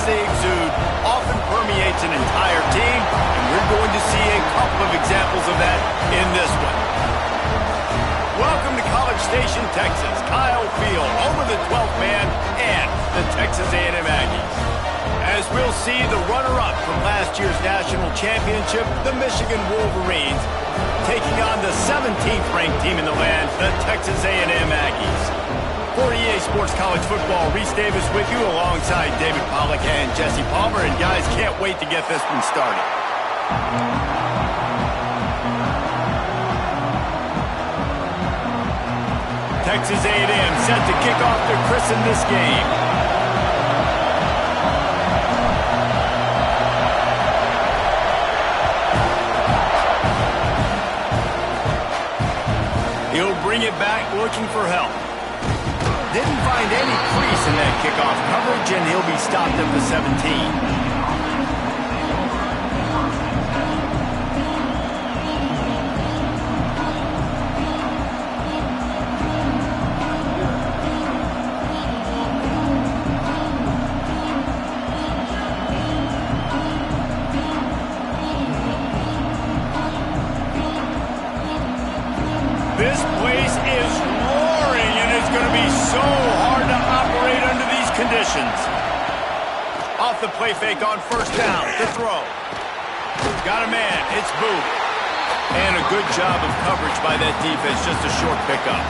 they exude often permeates an entire team, and we're going to see a couple of examples of that in this one. Welcome to College Station, Texas. Kyle Field, home of the 12th man and the Texas A&M Aggies. As we'll see, the runner-up from last year's national championship, the Michigan Wolverines, taking on the 17th ranked team in the land, the Texas A&M Aggies. For EA Sports College Football, Reese Davis with you alongside David Pollack and Jesse Palmer. And guys, can't wait to get this one started. Texas A&M set to kick off to christen this game. He'll bring it back looking for help. Didn't find any crease in that kickoff coverage, and he'll be stopped at the 17. This place is roaring, and it's going to be so hard to operate under these conditions. Off the play fake on first down, the throw. Got a man, it's Booth. And a good job of coverage by that defense, just a short pickup.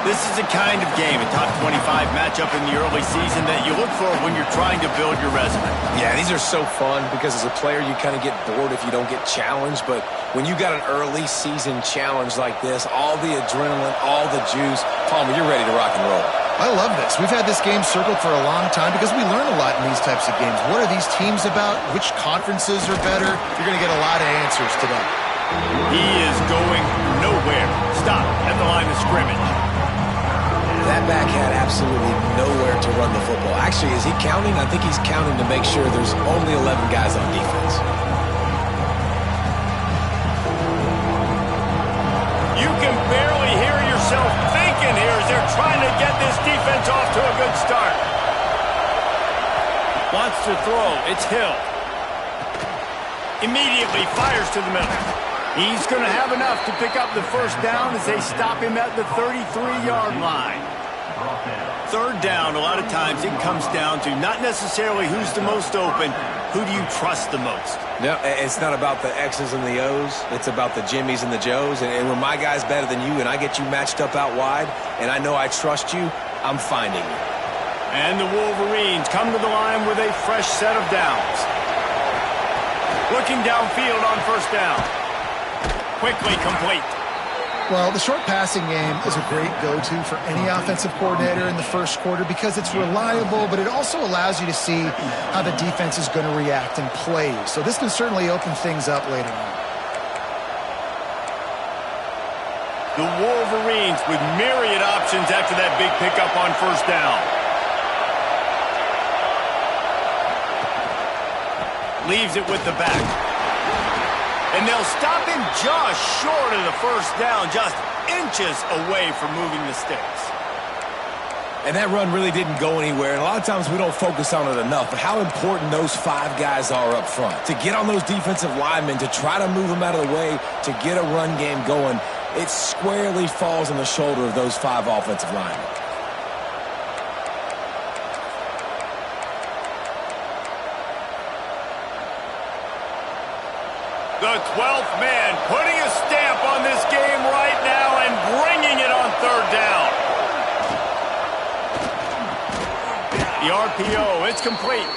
This is the kind of game, a top 25 matchup in the early season that you look for when you're trying to build your resume. Yeah, these are so fun because as a player you kind of get bored if you don't get challenged, but when you got an early season challenge like this, all the adrenaline, all the juice, Palmer, you're ready to rock and roll. I love this. We've had this game circled for a long time because we learn a lot in these types of games. What are these teams about? Which conferences are better? You're going to get a lot of answers today. He is going nowhere. Stop at the line of scrimmage. That back had absolutely nowhere to run the football. Actually, is he counting? I think he's counting to make sure there's only 11 guys on defense. You can barely hear yourself thinking here as they're trying to get this defense off to a good start. Wants to throw. It's Hill. Immediately fires to the middle. He's going to have enough to pick up the first down as they stop him at the 33-yard line. Third down, a lot of times it comes down to not necessarily who's the most open, who do you trust the most? No, it's not about the X's and the O's. It's about the Jimmys and the Joes. And when my guy's better than you and I get you matched up out wide and I know I trust you, I'm finding you. And the Wolverines come to the line with a fresh set of downs. Looking downfield on first down. Quickly complete. Well, the short passing game is a great go-to for any offensive coordinator in the first quarter because it's reliable, but it also allows you to see how the defense is going to react and play. So this can certainly open things up later on. The Wolverines with myriad options after that big pickup on first down. Leaves it with the back. And they'll stop him just short of the first down, just inches away from moving the sticks. And that run really didn't go anywhere. And a lot of times we don't focus on it enough, but how important those five guys are up front. To get on those defensive linemen, to try to move them out of the way, to get a run game going, it squarely falls on the shoulder of those five offensive linemen. The 12th man putting a stamp on this game right now and bringing it on third down. The RPO, it's complete.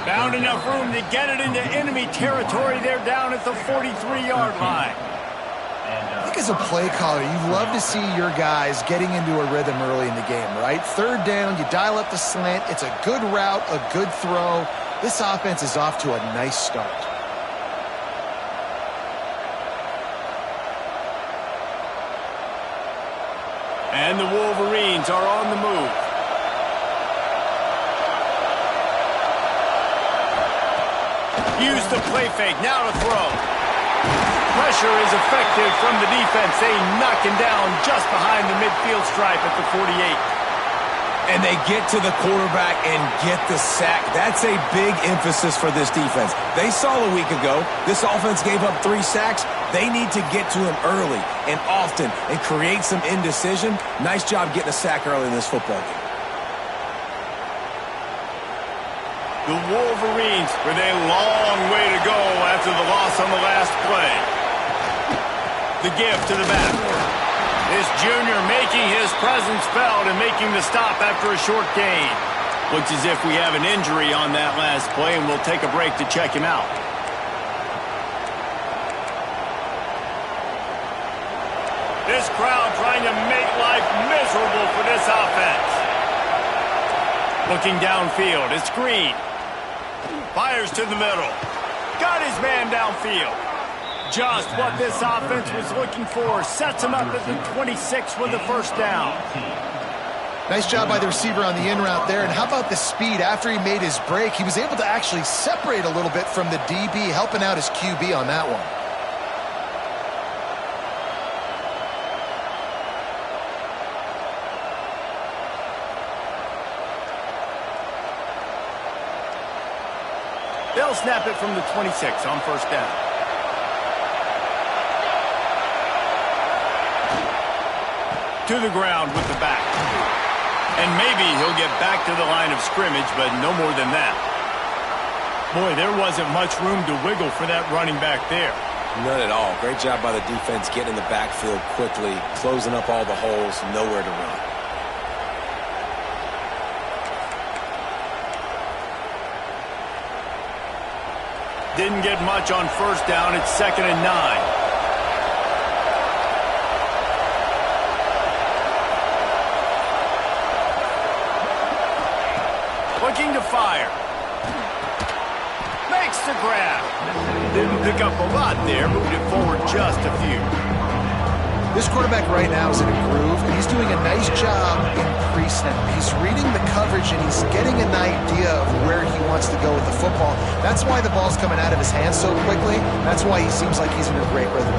Found enough room to get it into enemy territory. They're down at the 43-yard line. I think as a play caller, you love to see your guys getting into a rhythm early in the game, right? Third down, you dial up the slant. It's a good route, a good throw. This offense is off to a nice start. And the Wolverines are on the move. Use the play fake, now to throw. Pressure is effective from the defense. They knock him down just behind the midfield stripe at the 48. And they get to the quarterback and get the sack. That's a big emphasis for this defense. They saw a week ago this offense gave up 3 sacks. They need to get to him early and often and create some indecision. Nice job getting a sack early in this football game. The Wolverines with a long way to go after the loss on the last play. The give to the back. This junior making his presence felt and making the stop after a short gain. Looks as if we have an injury on that last play, and we'll take a break to check him out. This crowd trying to make life miserable for this offense. Looking downfield, it's Green. Fires to the middle. Got his man downfield. Just what this offense was looking for. Sets him up at the 26 with the first down. Nice job by the receiver on the in route there. And how about the speed? After he made his break, he was able to actually separate a little bit from the DB, helping out his QB on that one. They'll snap it from the 26 on first down. To the ground with the back. And maybe he'll get back to the line of scrimmage, but no more than that. Boy, there wasn't much room to wiggle for that running back there. None at all. Great job by the defense getting in the backfield quickly, closing up all the holes, nowhere to run. Didn't get much on first down. It's 2nd and 9. Looking to fire. Makes the grab. Didn't pick up a lot there. Moved it forward just a few. This quarterback right now is in a groove, and he's doing a nice job in pre-snap. He's reading the coverage, and he's getting an idea of where he wants to go with the football. That's why the ball's coming out of his hands so quickly. That's why he seems like he's in a great rhythm.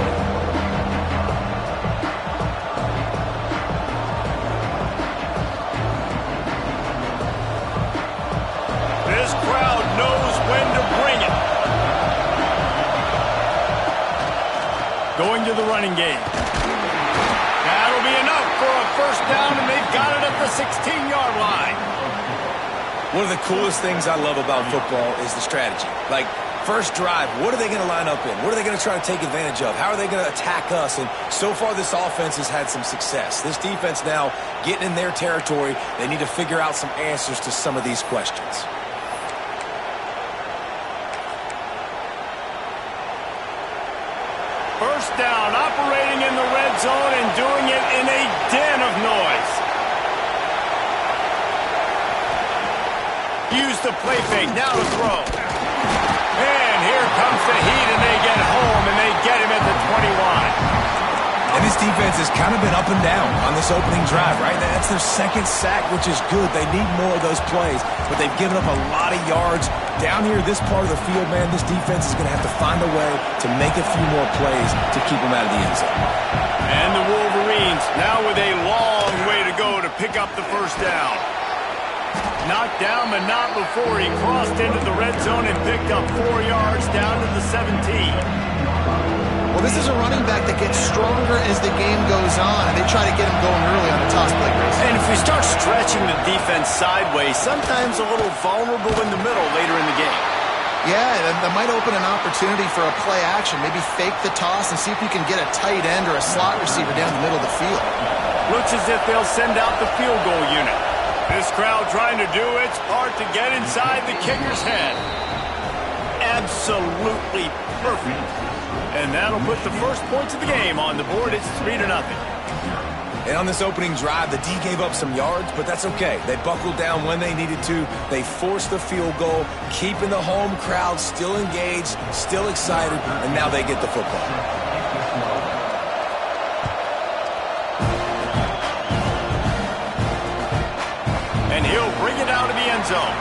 This crowd knows when to bring it. Going to the running game. That'll be enough for a first down, and they've got it at the 16-yard line. One of the coolest things I love about football is the strategy. Like, first drive, what are they going to line up in? What are they going to try to take advantage of? How are they going to attack us? And so far, this offense has had some success. This defense now getting in their territory. They need to figure out some answers to some of these questions. First down, operating in the red zone and doing it in a den of noise. Use the play fake, now to throw. And here comes the heat, and they get home, and they get him at the 21. And this defense has kind of been up and down on this opening drive, right? That's their 2nd sack, which is good. They need more of those plays, but they've given up a lot of yards. Down here, this part of the field, man, this defense is going to have to find a way to make a few more plays to keep them out of the end zone. And the Wolverines now with a long way to go to pick up the first down. Knocked down, but not before he crossed into the red zone and picked up 4 yards down to the 17. Well, this is a running back that gets stronger as the game goes on, and they try to get him going early on the toss play race. And if we start stretching the defense sideways, sometimes a little vulnerable in the middle later in the game. Yeah, that might open an opportunity for a play action. Maybe fake the toss and see if you can get a tight end or a slot receiver down the middle of the field. Looks as if they'll send out the field goal unit. This crowd trying to do its part to get inside the kicker's head. Absolutely perfect. And that'll put the first points of the game on the board. It's 3-0. And on this opening drive, the D gave up some yards, but that's okay. They buckled down when they needed to. They forced the field goal, keeping the home crowd still engaged, still excited, and now they get the football. And he'll bring it out of the end zone.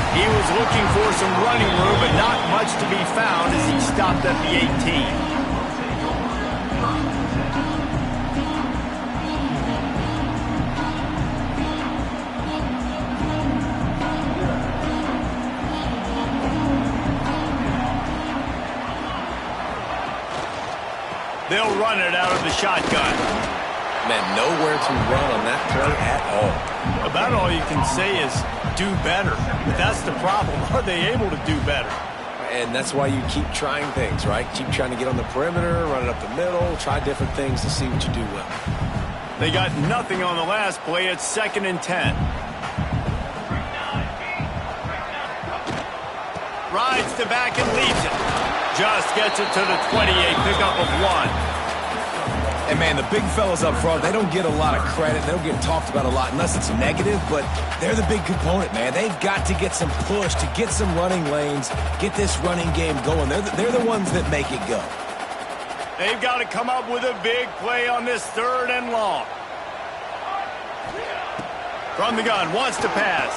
He was looking for some running room, but not much to be found as he stopped at the 18. They'll run it out of the shotgun. Man, nowhere to run on that play at all. About all you can say is do better. But that's the problem. Are they able to do better? And that's why you keep trying things, right? Keep trying to get on the perimeter, run it up the middle, try different things to see what you do well. They got nothing on the last play. It's 2nd and 10. Rides to back and leaves it. Just gets it to the 28, pickup of 1. And, man, the big fellas up front, they don't get a lot of credit. They don't get talked about a lot unless it's negative, but they're the big component, man. They've got to get some push, to get some running lanes, get this running game going. They're the ones that make it go. They've got to come up with a big play on this 3rd and long. From the gun, wants to pass.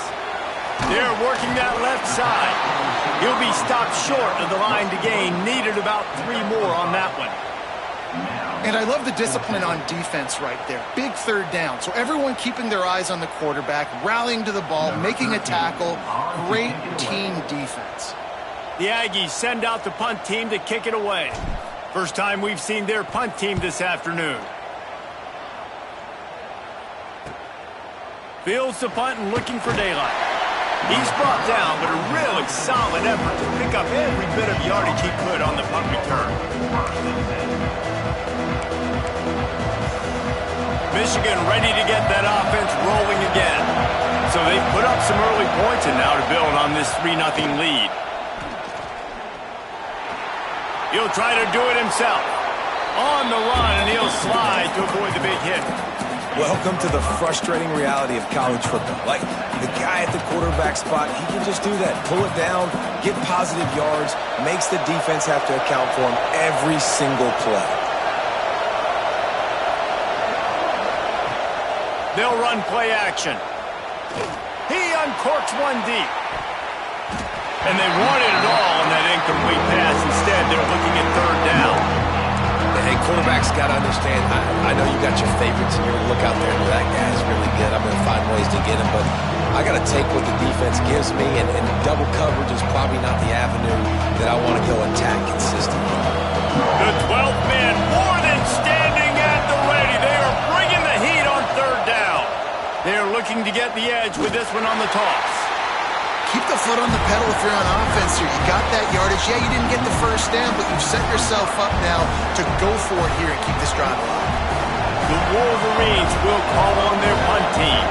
They're working that left side. He'll be stopped short of the line to gain. Needed about 3 more on that one. And I love the discipline on defense right there. Big 3rd down. So everyone keeping their eyes on the quarterback, rallying to the ball, making a tackle. Great team defense. The Aggies send out the punt team to kick it away. First time we've seen their punt team this afternoon. Fields the punt and looking for daylight. He's brought down, but a really solid effort to pick up every bit of yardage he could on the punt return. Michigan ready to get that offense rolling again. So they've put up some early points and now to build on this 3-0 lead. He'll try to do it himself. On the run, and he'll slide to avoid the big hit. Welcome to the frustrating reality of college football. Like, the guy at the quarterback spot, he can just do that. Pull it down, get positive yards, makes the defense have to account for him every single play. They'll run play action. He uncorks one deep. And they wanted it all on that incomplete pass. Instead, they're looking at 3rd down. Hey, quarterbacks got to understand, I know you got your favorites, and you're going to look out there and that guy's really good. I'm going to find ways to get him, but I got to take what the defense gives me, and double coverage is probably not the avenue that I want to go attack consistently. The 12th man more than standing at the ready. They are bringing the heat on 3rd down. They're looking to get the edge with this one on the toss. Keep the foot on the pedal if you're on offense here. You got that yardage. Yeah, you didn't get the 1st down, but you've set yourself up now to go for it here and keep this drive alive. The Wolverines will call on their punt team.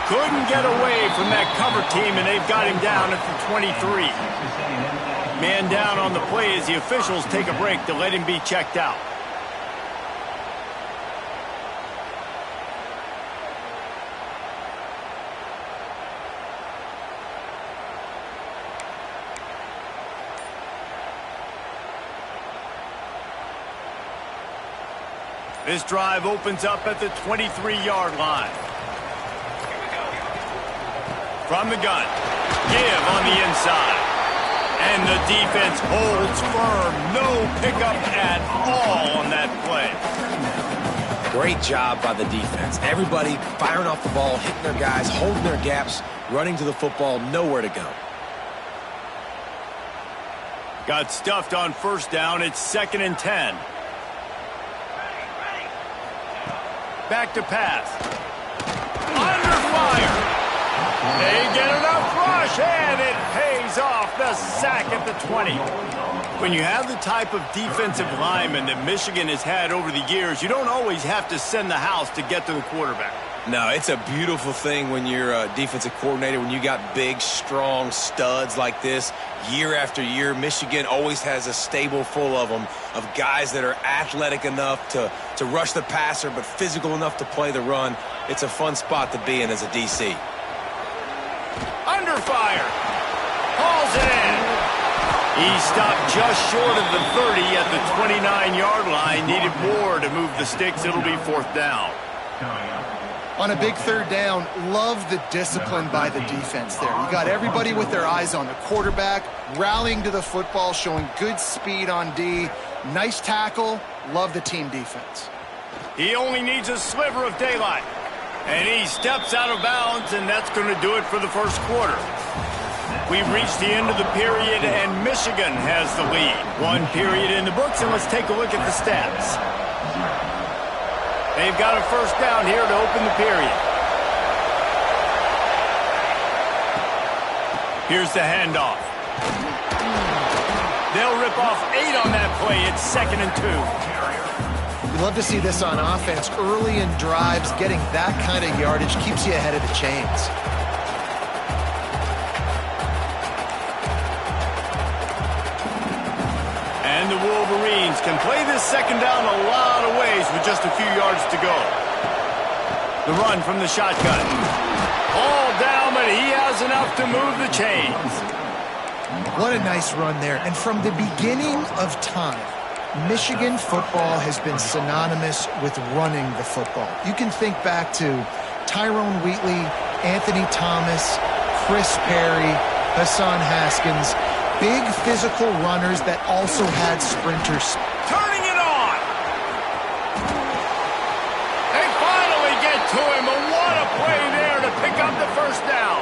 Couldn't get away from that cover team, and they've got him down at the 23. Man down on the play as the officials take a break to let him be checked out. This drive opens up at the 23-yard line. From the gun, give on the inside. And the defense holds firm. No pickup at all on that play. Great job by the defense. Everybody firing off the ball, hitting their guys, holding their gaps, running to the football, nowhere to go. Got stuffed on 1st down. It's 2nd and 10. Back to pass. Under fire. They get enough rush, and it pays off. The sack at the 20. When you have the type of defensive lineman that Michigan has had over the years, you don't always have to send the house to get to the quarterback. No, it's a beautiful thing when you're a defensive coordinator, when you got big, strong studs like this. Year after year, Michigan always has a stable full of them, of guys that are athletic enough to rush the passer, but physical enough to play the run. It's a fun spot to be in as a DC. Under fire. Hauls it in. He stopped just short of the 30 at the 29-yard line. Needed more to move the sticks. It'll be 4th down. On a big 3rd down, love the discipline by the defense there. You got everybody with their eyes on the quarterback, rallying to the football, showing good speed on D. Nice tackle. Love the team defense. He only needs a sliver of daylight. And he steps out of bounds, and that's going to do it for the first quarter. We've reached the end of the period, and Michigan has the lead. One period in the books, and let's take a look at the stats. They've got a first down here to open the period. Here's the handoff. They'll rip off 8 on that play. It's 2nd and 2. You love to see this on offense. Early in drives, getting that kind of yardage keeps you ahead of the chains. And the Wolverines can play this second down a lot of ways with just a few yards to go. The run from the shotgun. All down, but he has enough to move the chains. What a nice run there. And from the beginning of time, Michigan football has been synonymous with running the football. You can think back to Tyrone Wheatley, Anthony Thomas, Chris Perry, Hassan Haskins. Big physical runners that also had sprinters. Turning it on! They finally get to him, and what a play there to pick up the first down.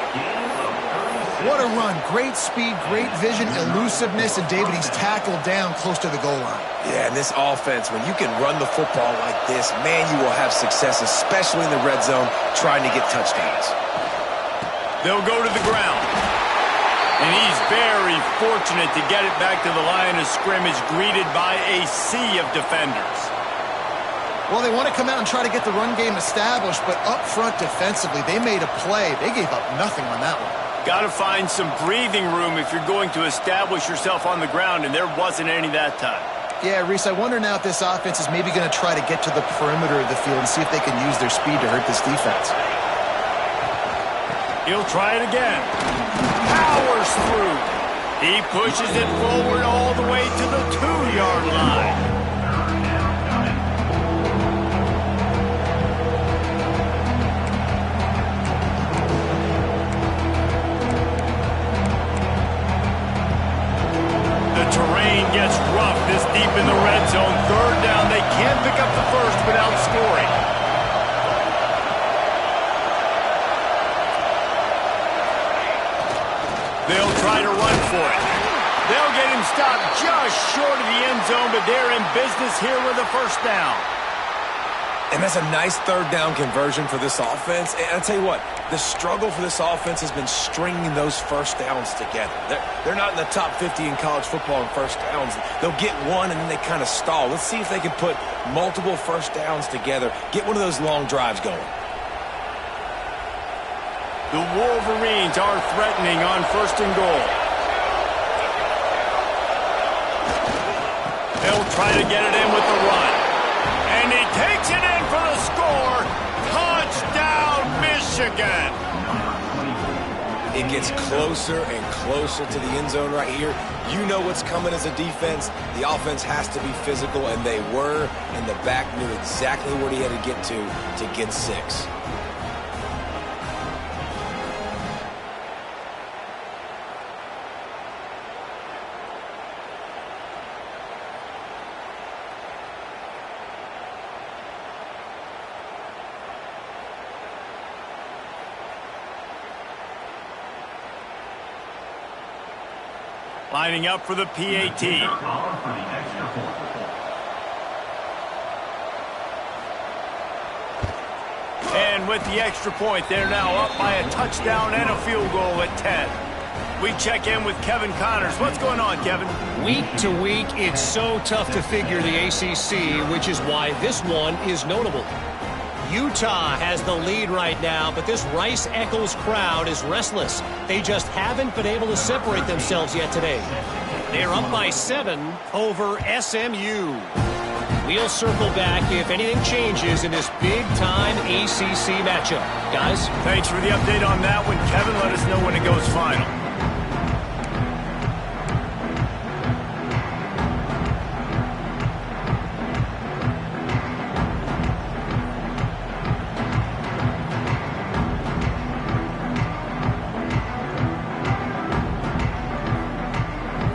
What a run. Great speed, great vision, elusiveness, and David, he's tackled down close to the goal line. Yeah, and this offense, when you can run the football like this, man, you will have success, especially in the red zone, trying to get touchdowns. They'll go to the ground. And he's very fortunate to get it back to the line of scrimmage, greeted by a sea of defenders. Well, they want to come out and try to get the run game established, but up front defensively, they made a play. They gave up nothing on that one. Got to find some breathing room if you're going to establish yourself on the ground, and there wasn't any that time. Yeah, Reese, I wonder now if this offense is maybe going to try to get to the perimeter of the field and see if they can use their speed to hurt this defense. He'll try it again. Powers through. He pushes it forward all the way to the 2-yard line. The terrain gets rough this deep in the red zone. 3rd down. They can't pick up the first without scoring. They'll try to run for it. They'll get him stopped just short of the end zone, but they're in business here with a first down. And that's a nice 3rd down conversion for this offense. And I'll tell you what, the struggle for this offense has been stringing those first downs together. They're not in the top 50 in college football in first downs. They'll get one and then they kind of stall. Let's see if they can put multiple first downs together, get one of those long drives going. The Wolverines are threatening on 1st and goal. They'll try to get it in with the run. And he takes it in for the score. Touchdown, Michigan. It gets closer and closer to the end zone right here. You know what's coming as a defense. The offense has to be physical, and they were. And the back knew exactly what he had to get 6. Lining up for the PAT. And with the extra point, they're now up by a touchdown and a field goal at 10. We check in with Kevin Connors. What's going on, Kevin? Week to week, it's so tough to figure the ACC, which is why this one is notable. Utah has the lead right now, but this Rice-Eccles crowd is restless. They just haven't been able to separate themselves yet today. They're up by 7 over SMU. We'll circle back if anything changes in this big-time ACC matchup. Guys? Thanks for the update on that one, Kevin. Let us know when it goes final.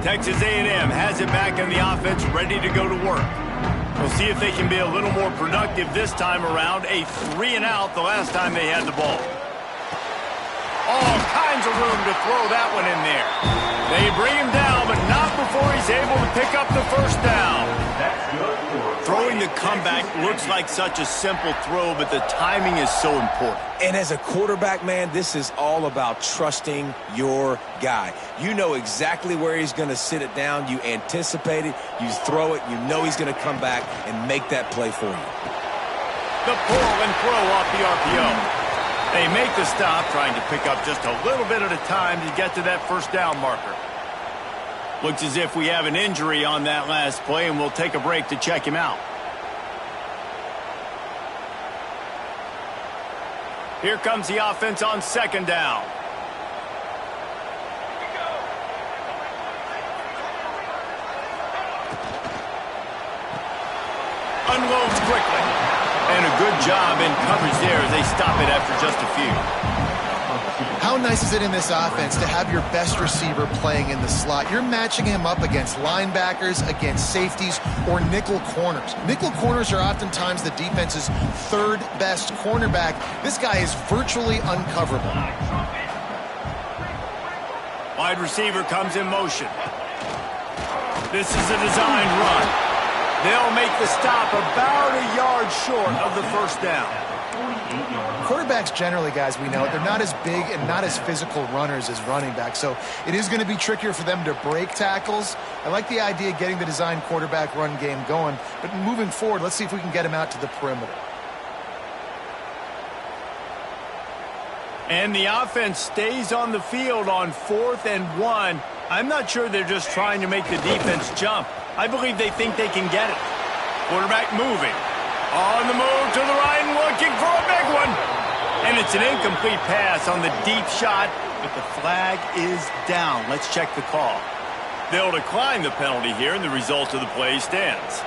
Texas A&M has it back on the offense, ready to go to work. We'll see if they can be a little more productive this time around. A 3-and-out the last time they had the ball. All kinds of room to throw that one in there. They bring him down, but not before he's able to pick up the first down. Throwing the comeback looks like such a simple throw, but the timing is so important. And as a quarterback, man, this is all about trusting your guy. You know exactly where he's going to sit it down. You anticipate it. You throw it. You know he's going to come back and make that play for you. The pull and throw off the RPO. They make the stop, trying to pick up just a little bit at a time to get to that first down marker. Looks as if we have an injury on that last play, and we'll take a break to check him out. Here comes the offense on second down. Unloads quickly. And a good job in coverage there as they stop it after just a few. How nice is it in this offense to have your best receiver playing in the slot? You're matching him up against linebackers, against safeties, or nickel corners. Nickel corners are oftentimes the defense's third best cornerback. This guy is virtually uncoverable. Wide receiver comes in motion. This is a designed run. They'll make the stop about a yard short of the first down. Quarterbacks generally, guys, we know, they're not as big and not as physical runners as running backs, so it is going to be trickier for them to break tackles. I like the idea of getting the design quarterback run game going, but moving forward, let's see if we can get him out to the perimeter. And the offense stays on the field on 4th and 1. I'm not sure they're just trying to make the defense jump. I believe they think they can get it. Quarterback moving. On the move to the right and looking for a big one. And it's an incomplete pass on the deep shot, but the flag is down. Let's check the call. They'll decline the penalty here, and the result of the play stands.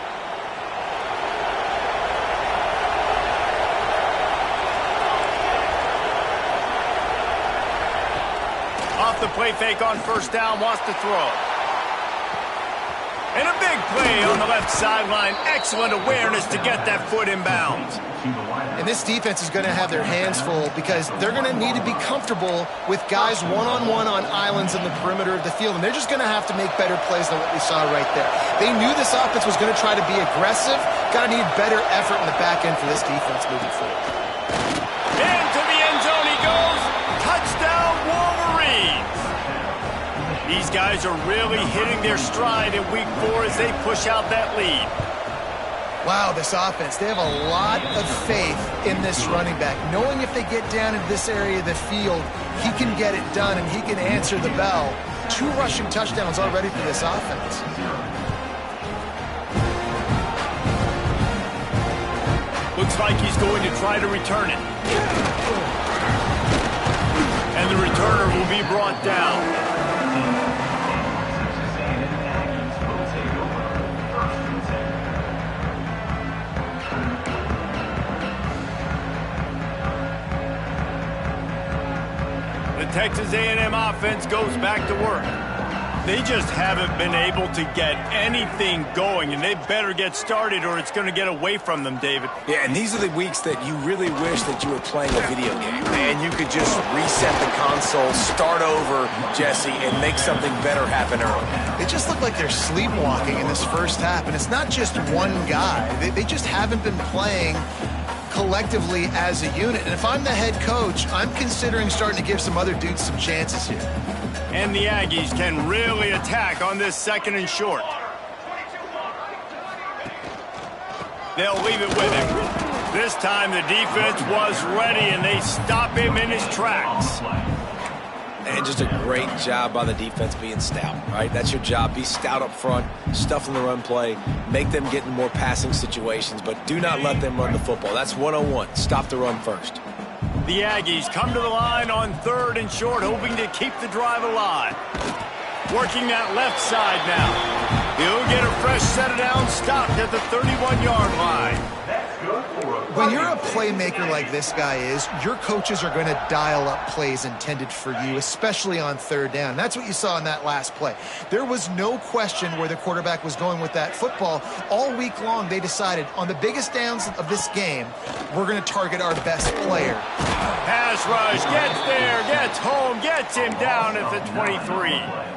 Off the play fake on first down, wants to throw. And a big play on the left sideline. Excellent awareness to get that foot in bounds. And this defense is going to have their hands full because they're going to need to be comfortable with guys one-on-one on islands in the perimeter of the field. And they're just going to have to make better plays than what we saw right there. They knew this offense was going to try to be aggressive. Got to need better effort in the back end for this defense moving forward. Into the end zone he goes. Touchdown, Wolverines. These guys are really hitting their stride in week 4 as they push out that lead. Wow, this offense, they have a lot of faith in this running back. Knowing if they get down into this area of the field, he can get it done and he can answer the bell. 2 rushing touchdowns already for this offense. Looks like he's going to try to return it. And the returner will be brought down. The Texas A&M offense goes back to work. They just haven't been able to get anything going, and they better get started or it's going to get away from them, David. Yeah, and these are the weeks that you really wish that you were playing a video game. And you could just reset the console, start over, Jesse, and make something better happen early. They just look like they're sleepwalking in this first half, and it's not just one guy. They just haven't been playing collectively as a unit. And if I'm the head coach, I'm considering starting to give some other dudes some chances here. And the Aggies can really attack on this 2nd and short. They'll leave it with him. This time the defense was ready, and they stop him in his tracks. And just a great job by the defense being stout, right? That's your job. Be stout up front, stuff in the run play, make them get in more passing situations, but do not let them run the football. That's 101. Stop the run first. The Aggies come to the line on 3rd and short, hoping to keep the drive alive. Working that left side now. He'll get a fresh set of downs, stopped at the 31-yard line. When you're a playmaker like this guy is, your coaches are going to dial up plays intended for you, especially on third down. That's what you saw in that last play. There was no question where the quarterback was going with that football. All week long, they decided on the biggest downs of this game, we're going to target our best player. Pass rush, gets there, gets home, gets him down at the 23.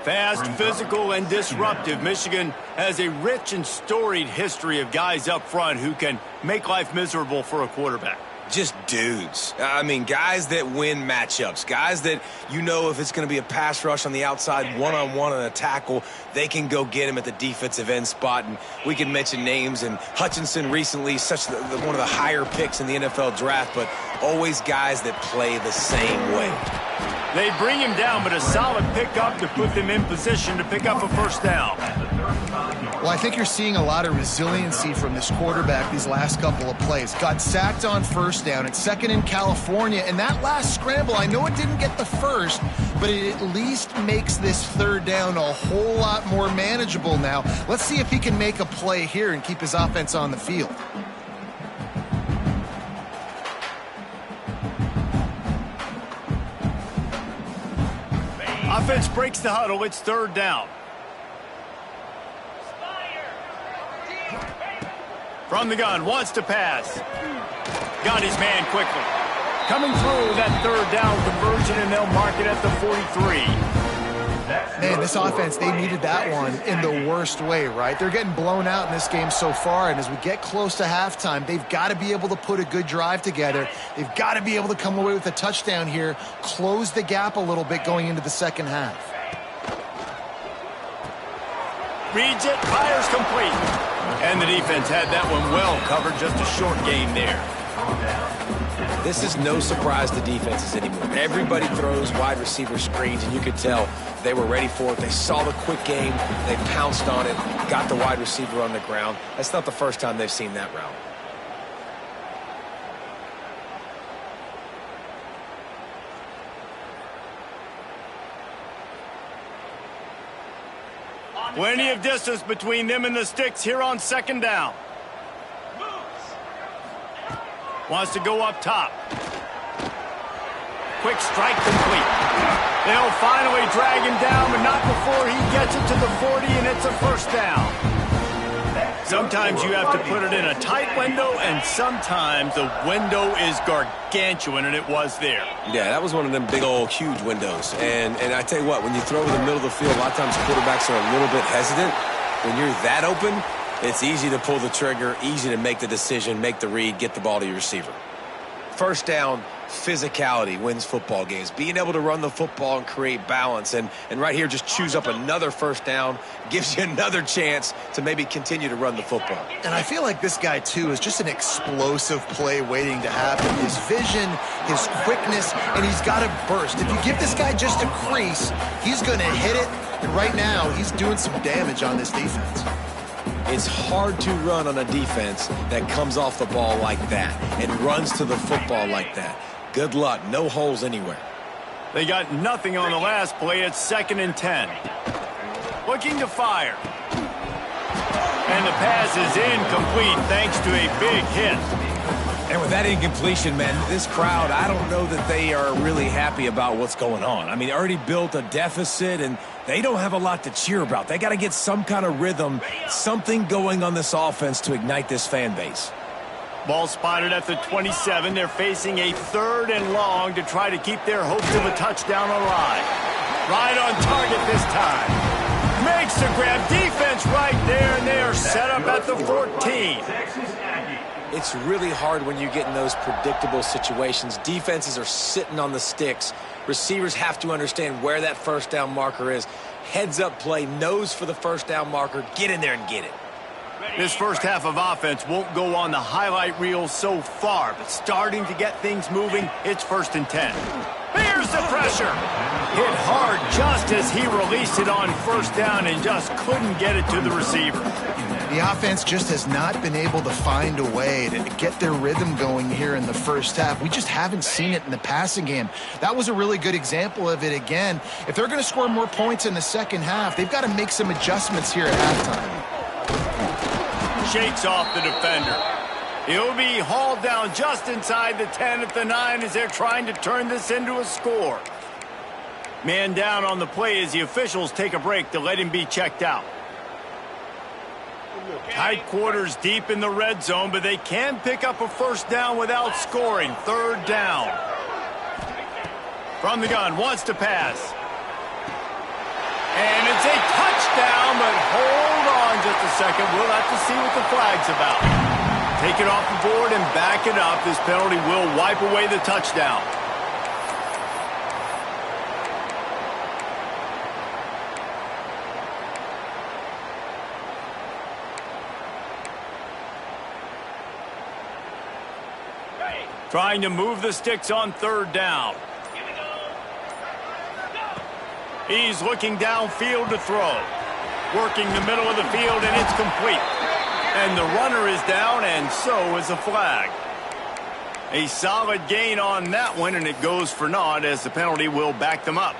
Fast, physical, and disruptive. Michigan has a rich and storied history of guys up front who can make life miserable for a quarterback. Just dudes. I mean, guys that win matchups. Guys that, you know, if it's going to be a pass rush on the outside, one-on-one on a tackle, they can go get him at the defensive end spot. And we can mention names. And Hutchinson recently, one of the higher picks in the NFL draft, but always guys that play the same way. They bring him down, but a solid pickup to put them in position to pick up a first down. Well, I think you're seeing a lot of resiliency from this quarterback these last couple of plays. Got sacked on first down. It's second in California. And that last scramble, I know it didn't get the first, but it at least makes this third down a whole lot more manageable now. Let's see if he can make a play here and keep his offense on the field. Offense breaks the huddle. It's third down. From the gun, wants to pass. Got his man quickly. Coming through that third down conversion, and they'll mark it at the 43. Man, this offense, they needed that one in the worst way, right? They're getting blown out in this game so far, and as we get close to halftime, they've got to be able to put a good drive together. They've got to be able to come away with a touchdown here, close the gap a little bit going into the second half. Reads it, fires complete. And the defense had that one well covered, just a short gain there. This is no surprise to defenses anymore. Everybody throws wide receiver screens, and you could tell they were ready for it. They saw the quick game. They pounced on it, got the wide receiver on the ground. That's not the first time they've seen that route. Plenty of distance between them and the sticks here on second down. Wants to go up top. Quick strike complete. They'll finally drag him down, but not before he gets it to the 40, and it's a first down. Sometimes you have to put it in a tight window, and sometimes the window is gargantuan, and it was there. Yeah, that was one of them big old huge windows. And I tell you what, when you throw in the middle of the field, a lot of times quarterbacks are a little bit hesitant. When you're that open, it's easy to pull the trigger, easy to make the decision, make the read, get the ball to your receiver. First down, physicality wins football games. Being able to run the football and create balance. And right here, just choose up another first down, gives you another chance to maybe continue to run the football. And I feel like this guy, too, is just an explosive play waiting to happen. His vision, his quickness, and he's got a burst. If you give this guy just a crease, he's going to hit it. And right now, he's doing some damage on this defense. It's hard to run on a defense that comes off the ball like that and runs to the football like that. Good luck. No holes anywhere. They got nothing on the last play. It's 2nd and 10. Looking to fire. And the pass is incomplete thanks to a big hit. And with that incompletion, man, this crowd, I don't know that they are really happy about what's going on. I mean, already built a deficit, and they don't have a lot to cheer about. They got to get some kind of rhythm, something going on this offense to ignite this fan base. Ball spotted at the 27. They're facing a 3rd and long to try to keep their hopes of a touchdown alive. Right on target this time. Makes the grab. Defense right there, and they are set up at the 14. It's really hard when you get in those predictable situations. Defenses are sitting on the sticks. Receivers have to understand where that first down marker is. Heads up play, nose for the first down marker. Get in there and get it. This first half of offense won't go on the highlight reel so far, but starting to get things moving, it's 1st and 10. Here's the pressure. Hit hard just as he released it on first down and just couldn't get it to the receiver. The offense just has not been able to find a way to get their rhythm going here in the first half. We just haven't seen it in the passing game. That was a really good example of it again. If they're going to score more points in the second half, they've got to make some adjustments here at halftime. Shakes off the defender. He'll be hauled down just inside the 10 at the 9 as they're trying to turn this into a score. Man down on the play as the officials take a break to let him be checked out. Tight quarters deep in the red zone, but they can pick up a first down without scoring. Third down. From the gun, wants to pass. And it's a touchdown, but hold on just a second. We'll have to see what the flag's about. Take it off the board and back it up. This penalty will wipe away the touchdown. Trying to move the sticks on third down. He's looking downfield to throw. Working the middle of the field, and it's complete. And the runner is down, and so is the flag. A solid gain on that one, and it goes for naught as the penalty will back them up.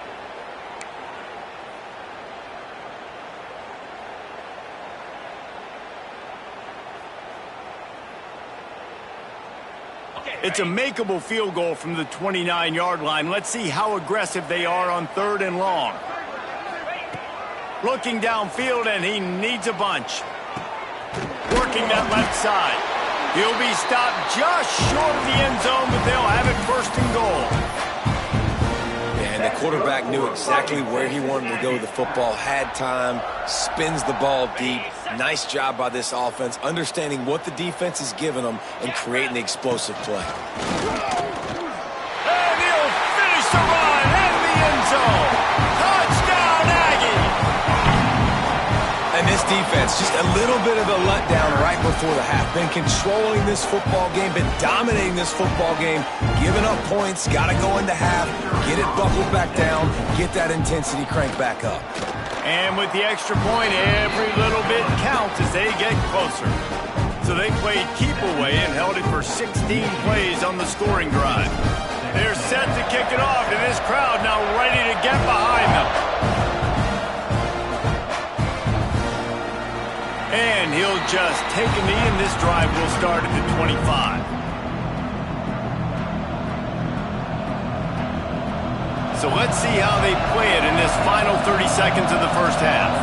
It's a makeable field goal from the 29-yard line. Let's see how aggressive they are on third and long. Looking downfield, and he needs a bunch. Working that left side. He'll be stopped just short of the end zone, but they'll have it first and goal. And the quarterback knew exactly where he wanted to go with the football, had time, spins the ball deep. Nice job by this offense, understanding what the defense is giving them and creating the explosive play. And he'll finish the run in the end zone. Touchdown, Aggie! And this defense, just a little bit of a letdown right before the half. Been controlling this football game, been dominating this football game, giving up points, got to go into half, get it buckled back down, get that intensity cranked back up. And with the extra point, every little bit counts as they get closer. So they played keep away and held it for 16 plays on the scoring drive. They're set to kick it off, and this crowd now ready to get behind them. And he'll just take a knee, and this drive will start at the 25. So let's see how they play it in this final 30 seconds of the first half.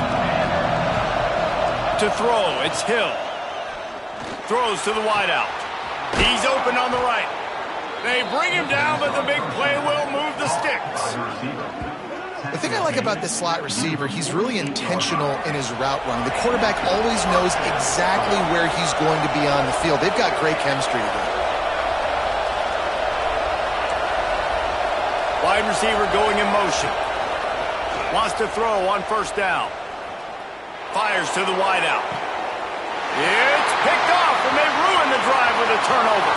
To throw, it's Hill. Throws to the wideout. He's open on the right. They bring him down, but the big play will move the sticks. The thing I like about this slot receiver, he's really intentional in his route run. The quarterback always knows exactly where he's going to be on the field. They've got great chemistry together. Wide receiver going in motion. Wants to throw on first down. Fires to the wideout. It's picked off, and they ruin the drive with a turnover.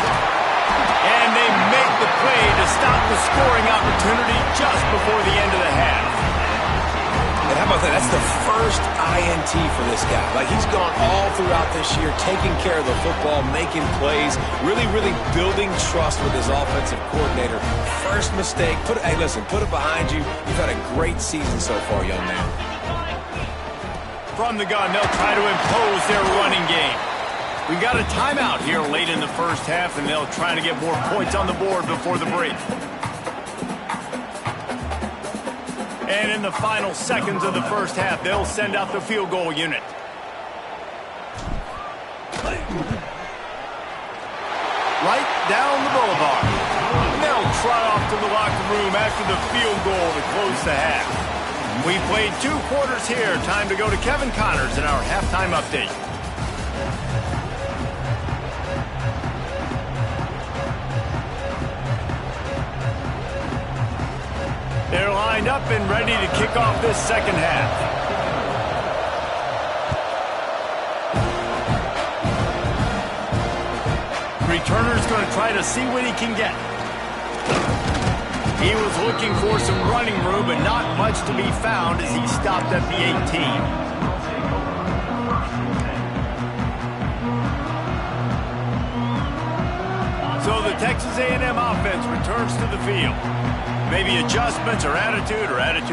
And they make the play to stop the scoring opportunity just before the end of the half. And how about that? That's the first INT for this guy. Like, he's gone all throughout this year, taking care of the football, making plays, really building trust with his offensive coordinator. First mistake, hey, listen, put it behind you. You've had a great season so far, young man. From the gun, they'll try to impose their running game. We've got a timeout here late in the first half, and they'll try to get more points on the board before the break. And in the final seconds of the first half, they'll send out the field goal unit. Right down the boulevard. And they'll trot off to the locker room after the field goal to close the half. We played 2 quarters here. Time to go to Kevin Connors in our halftime update. They're lined up and ready to kick off this second half. Returner's going to try to see what he can get. He was looking for some running room, but not much to be found as he stopped at the 18. So the Texas A&M offense returns to the field. Maybe adjustments or attitude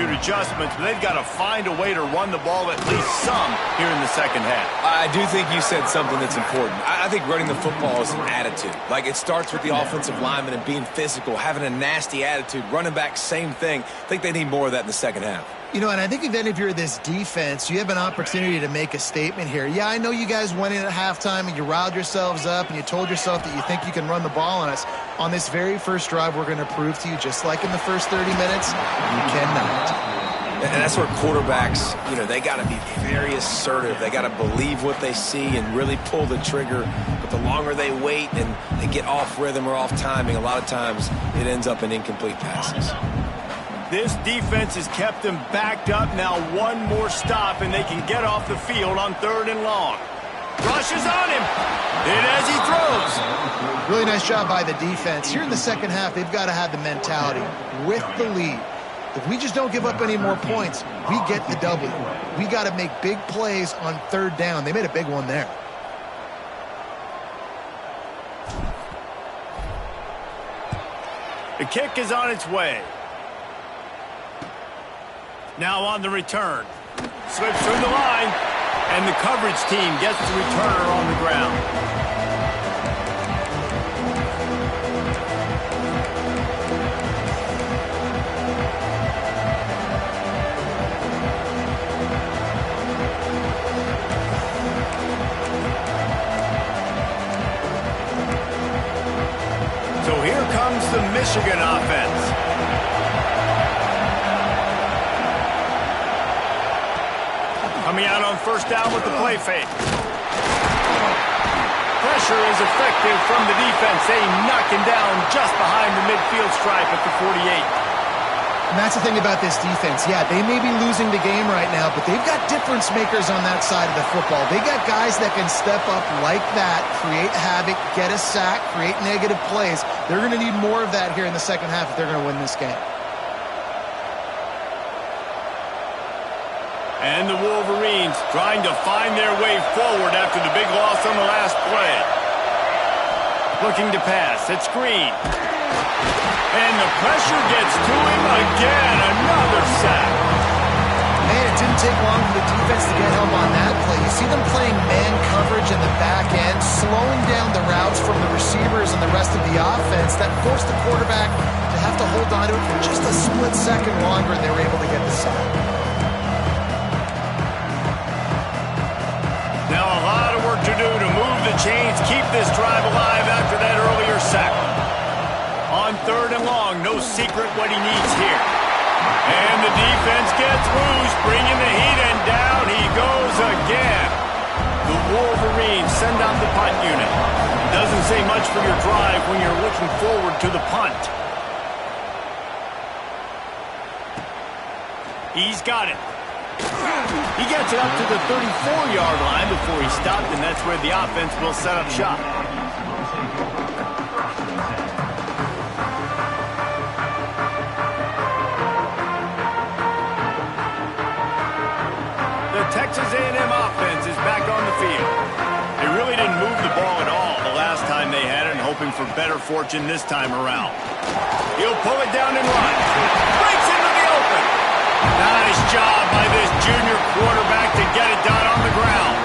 adjustments, but they've got to find a way to run the ball at least some here in the second half. I do think you said something that's important. I think running the football is an attitude. Like, it starts with the offensive lineman and being physical, having a nasty attitude. Running back, same thing. I think they need more of that in the second half. You know, and I think then if you're this defense, you have an opportunity to make a statement here. Yeah, I know you guys went in at halftime and you riled yourselves up and you told yourself that you think you can run the ball on us. On this very first drive, we're going to prove to you, just like in the first 30 minutes, you cannot. And that's where quarterbacks, you know, they got to be very assertive. They got to believe what they see and really pull the trigger. But the longer they wait and they get off rhythm or off timing, a lot of times it ends up in incomplete passes. This defense has kept them backed up. Now one more stop, and they can get off the field on 3rd and long. Rushes on him. And as he throws. Really nice job by the defense. Here in the second half, they've got to have the mentality with the lead. If we just don't give up any more points, we get the W. We got to make big plays on 3rd down. They made a big one there. The kick is on its way. Now on the return. Slips through the line, and the coverage team gets the returner on the ground. So here comes the Michigan offense. Coming out on 1st down with the play fake. Pressure is effective from the defense. They knock him down just behind the midfield stripe at the 48. And that's the thing about this defense. Yeah, they may be losing the game right now, but they've got difference makers on that side of the football. They got guys that can step up like that, create havoc, get a sack, create negative plays. They're going to need more of that here in the second half if they're going to win this game. And the Wolverines trying to find their way forward after the big loss on the last play. Looking to pass. It's Green. And the pressure gets to him again. Another sack. Man, it didn't take long for the defense to get help on that play. You see them playing man coverage in the back end, slowing down the routes from the receivers and the rest of the offense. That forced the quarterback to have to hold on to it for just a split second longer, and they were able to get the sack. Now a lot of work to do to move the chains, keep this drive alive after that earlier sack. On 3rd and long, no secret what he needs here. And the defense gets loose, bringing the heat, and down he goes again. The Wolverines send out the punt unit. Doesn't say much for your drive when you're looking forward to the punt. He's got it. He gets it up to the 34-yard line before he stopped, and that's where the offense will set up shop. The Texas A&M offense is back on the field. They really didn't move the ball at all the last time they had it, and hoping for better fortune this time around. He'll pull it down and run. Breaks into the open. Nice job by this junior quarterback to get it done on the ground.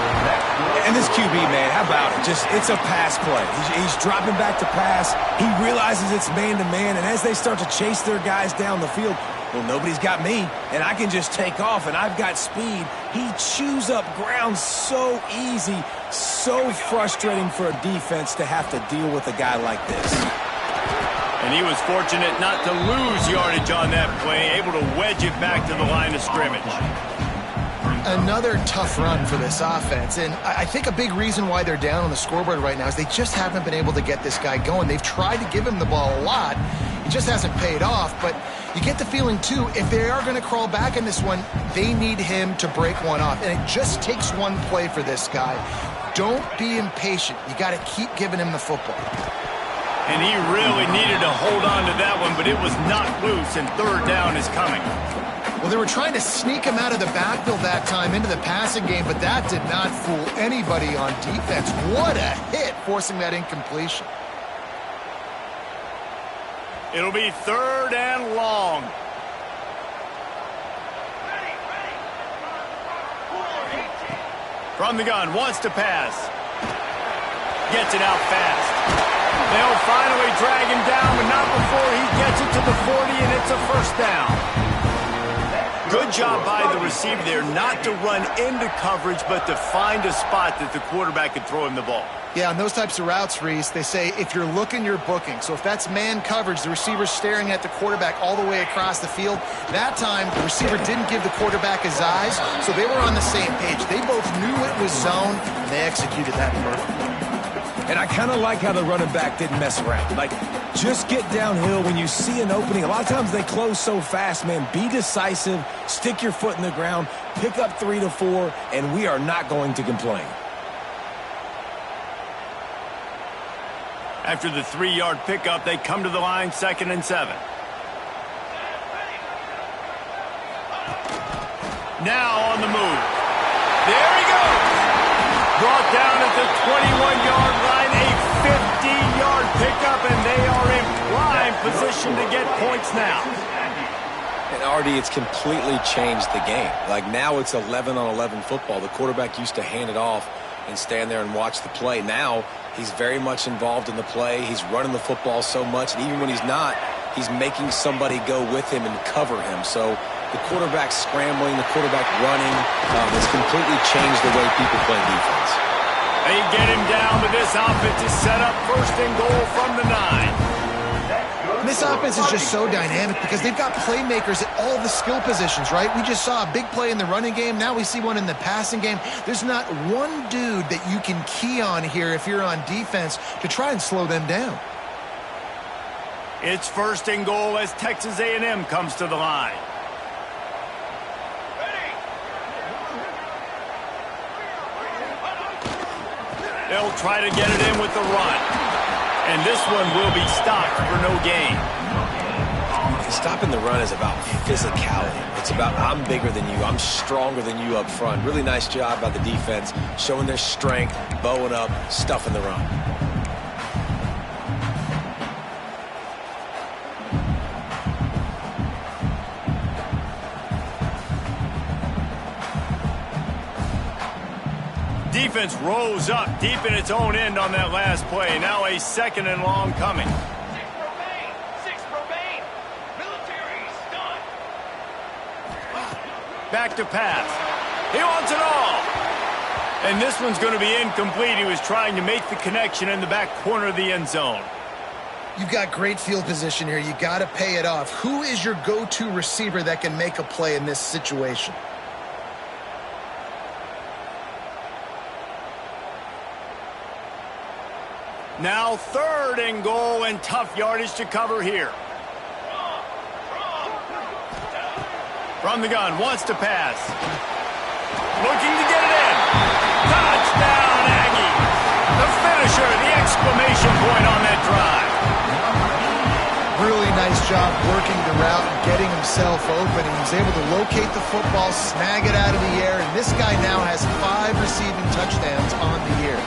And this QB, man, how about it? It's a pass play. He's dropping back to pass. He realizes it's man-to-man, and as they start to chase their guys down the field, well, nobody's got me, and I can just take off, and I've got speed. He chews up ground so easy, so frustrating for a defense to have to deal with a guy like this. And he was fortunate not to lose yardage on that play, able to wedge it back to the line of scrimmage. Another tough run for this offense, and I think a big reason why they're down on the scoreboard right now is they just haven't been able to get this guy going. They've tried to give him the ball a lot. It just hasn't paid off, but you get the feeling, too, if they are going to crawl back in this one, they need him to break one off, and it just takes one play for this guy. Don't be impatient. You got to keep giving him the football. And he really needed to hold on to that one, but it was knocked loose, and 3rd down is coming. Well, they were trying to sneak him out of the backfield that time into the passing game, but that did not fool anybody on defense. What a hit, forcing that incompletion. It'll be 3rd and long. From the gun, wants to pass. Gets it out fast. They'll finally drag him down, but not before he gets it to the 40, and it's a 1st down. Good job by the receiver there not to run into coverage, but to find a spot that the quarterback could throw him the ball. Yeah, on those types of routes, Reese, they say if you're looking, you're booking. So if that's man coverage, the receiver's staring at the quarterback all the way across the field. That time, the receiver didn't give the quarterback his eyes, so they were on the same page. They both knew it was zone, and they executed that perfectly. And I kind of like how the running back didn't mess around. Like, just get downhill when you see an opening. A lot of times they close so fast, man. Be decisive, stick your foot in the ground, pick up 3 to 4, and we are not going to complain. After the 3-yard pickup, they come to the line, 2nd and 7. Now on the move. There he goes. Brought down at the 21-yard line, a 50-yard pickup, and they are in prime position to get points now. And Artie, it's completely changed the game. Like, now it's 11-on-11 football. The quarterback used to hand it off and stand there and watch the play. Now he's very much involved in the play. He's running the football so much, and even when he's not, he's making somebody go with him and cover him. So the quarterback scrambling, the quarterback running, has completely changed the way people play defense. They get him down, but this offense is set up 1st and goal from the 9. And this offense is just so dynamic because they've got playmakers at all the skill positions, right? We just saw a big play in the running game. Now we see one in the passing game. There's not one dude that you can key on here if you're on defense to try and slow them down. It's 1st and goal as Texas A&M comes to the line. They'll try to get it in with the run. And this one will be stopped for no gain. Stopping the run is about physicality. It's about I'm bigger than you. I'm stronger than you up front. Really nice job by the defense, showing their strength, bowing up, stuffing the run. Defense rose up deep in its own end on that last play. Now a 2nd and long coming. 6 remain. Military stunt. Back to pass. He wants it all. And this one's going to be incomplete. He was trying to make the connection in the back corner of the end zone. You've got great field position here. You got to pay it off. Who is your go-to receiver that can make a play in this situation? Now 3rd and goal, and tough yardage to cover here. From the gun, wants to pass. Looking to get it in. Touchdown, Aggie. The finisher, the exclamation point on that drive. Really nice job working the route and getting himself open. He was able to locate the football, snag it out of the air, and this guy now has 5 receiving touchdowns on the year.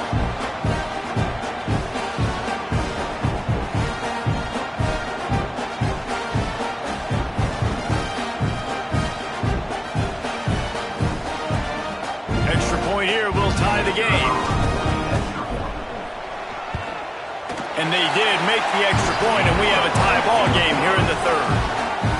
Here will tie the game. And they did make the extra point, and we have a tie ball game here in the 3rd.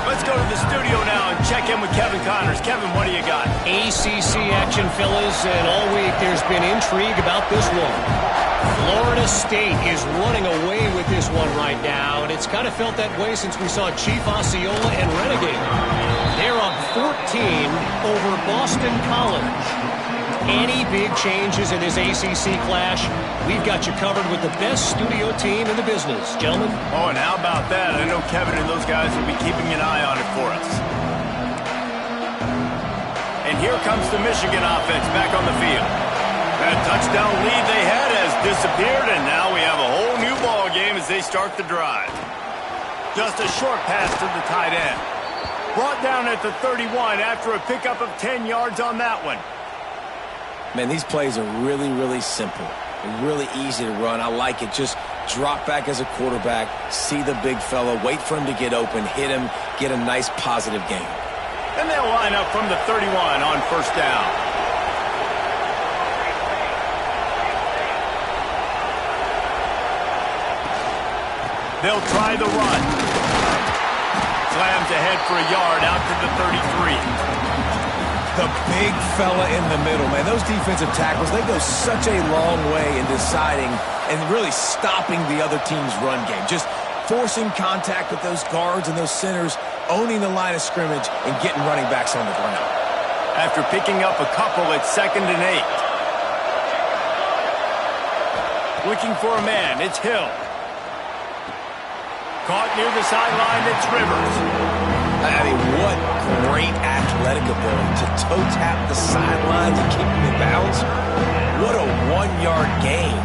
Let's go to the studio now and check in with Kevin Connors. Kevin, what do you got? ACC action, fellas, and all week there's been intrigue about this one. Florida State is running away with this one right now, and it's kind of felt that way since we saw Chief Osceola and Renegade. They're up 14 over Boston College. Any big changes in this ACC clash, we've got you covered with the best studio team in the business. Gentlemen? Oh, and how about that? I know Kevin and those guys will be keeping an eye on it for us. And here comes the Michigan offense back on the field. That touchdown lead they had has disappeared, and now we have a whole new ball game as they start the drive. Just a short pass to the tight end. Brought down at the 31 after a pickup of 10 yards on that one. Man, these plays are really, really simple. Really easy to run. I like it. Just drop back as a quarterback, see the big fella, wait for him to get open, hit him, get a nice positive gain. And they'll line up from the 31 on first down. They'll try the run. Slams ahead for a yard out to the 33. The big fella in the middle, man. Those defensive tackles, they go such a long way in deciding and really stopping the other team's run game. Just forcing contact with those guards and those centers, owning the line of scrimmage, and getting running backs on the ground. After picking up a couple, it's 2nd and 8. Looking for a man, it's Hill. Caught near the sideline, it's Rivers. I mean, what great athletic ability to toe tap the sidelines and keep him in bounds. What a 1-yard gain.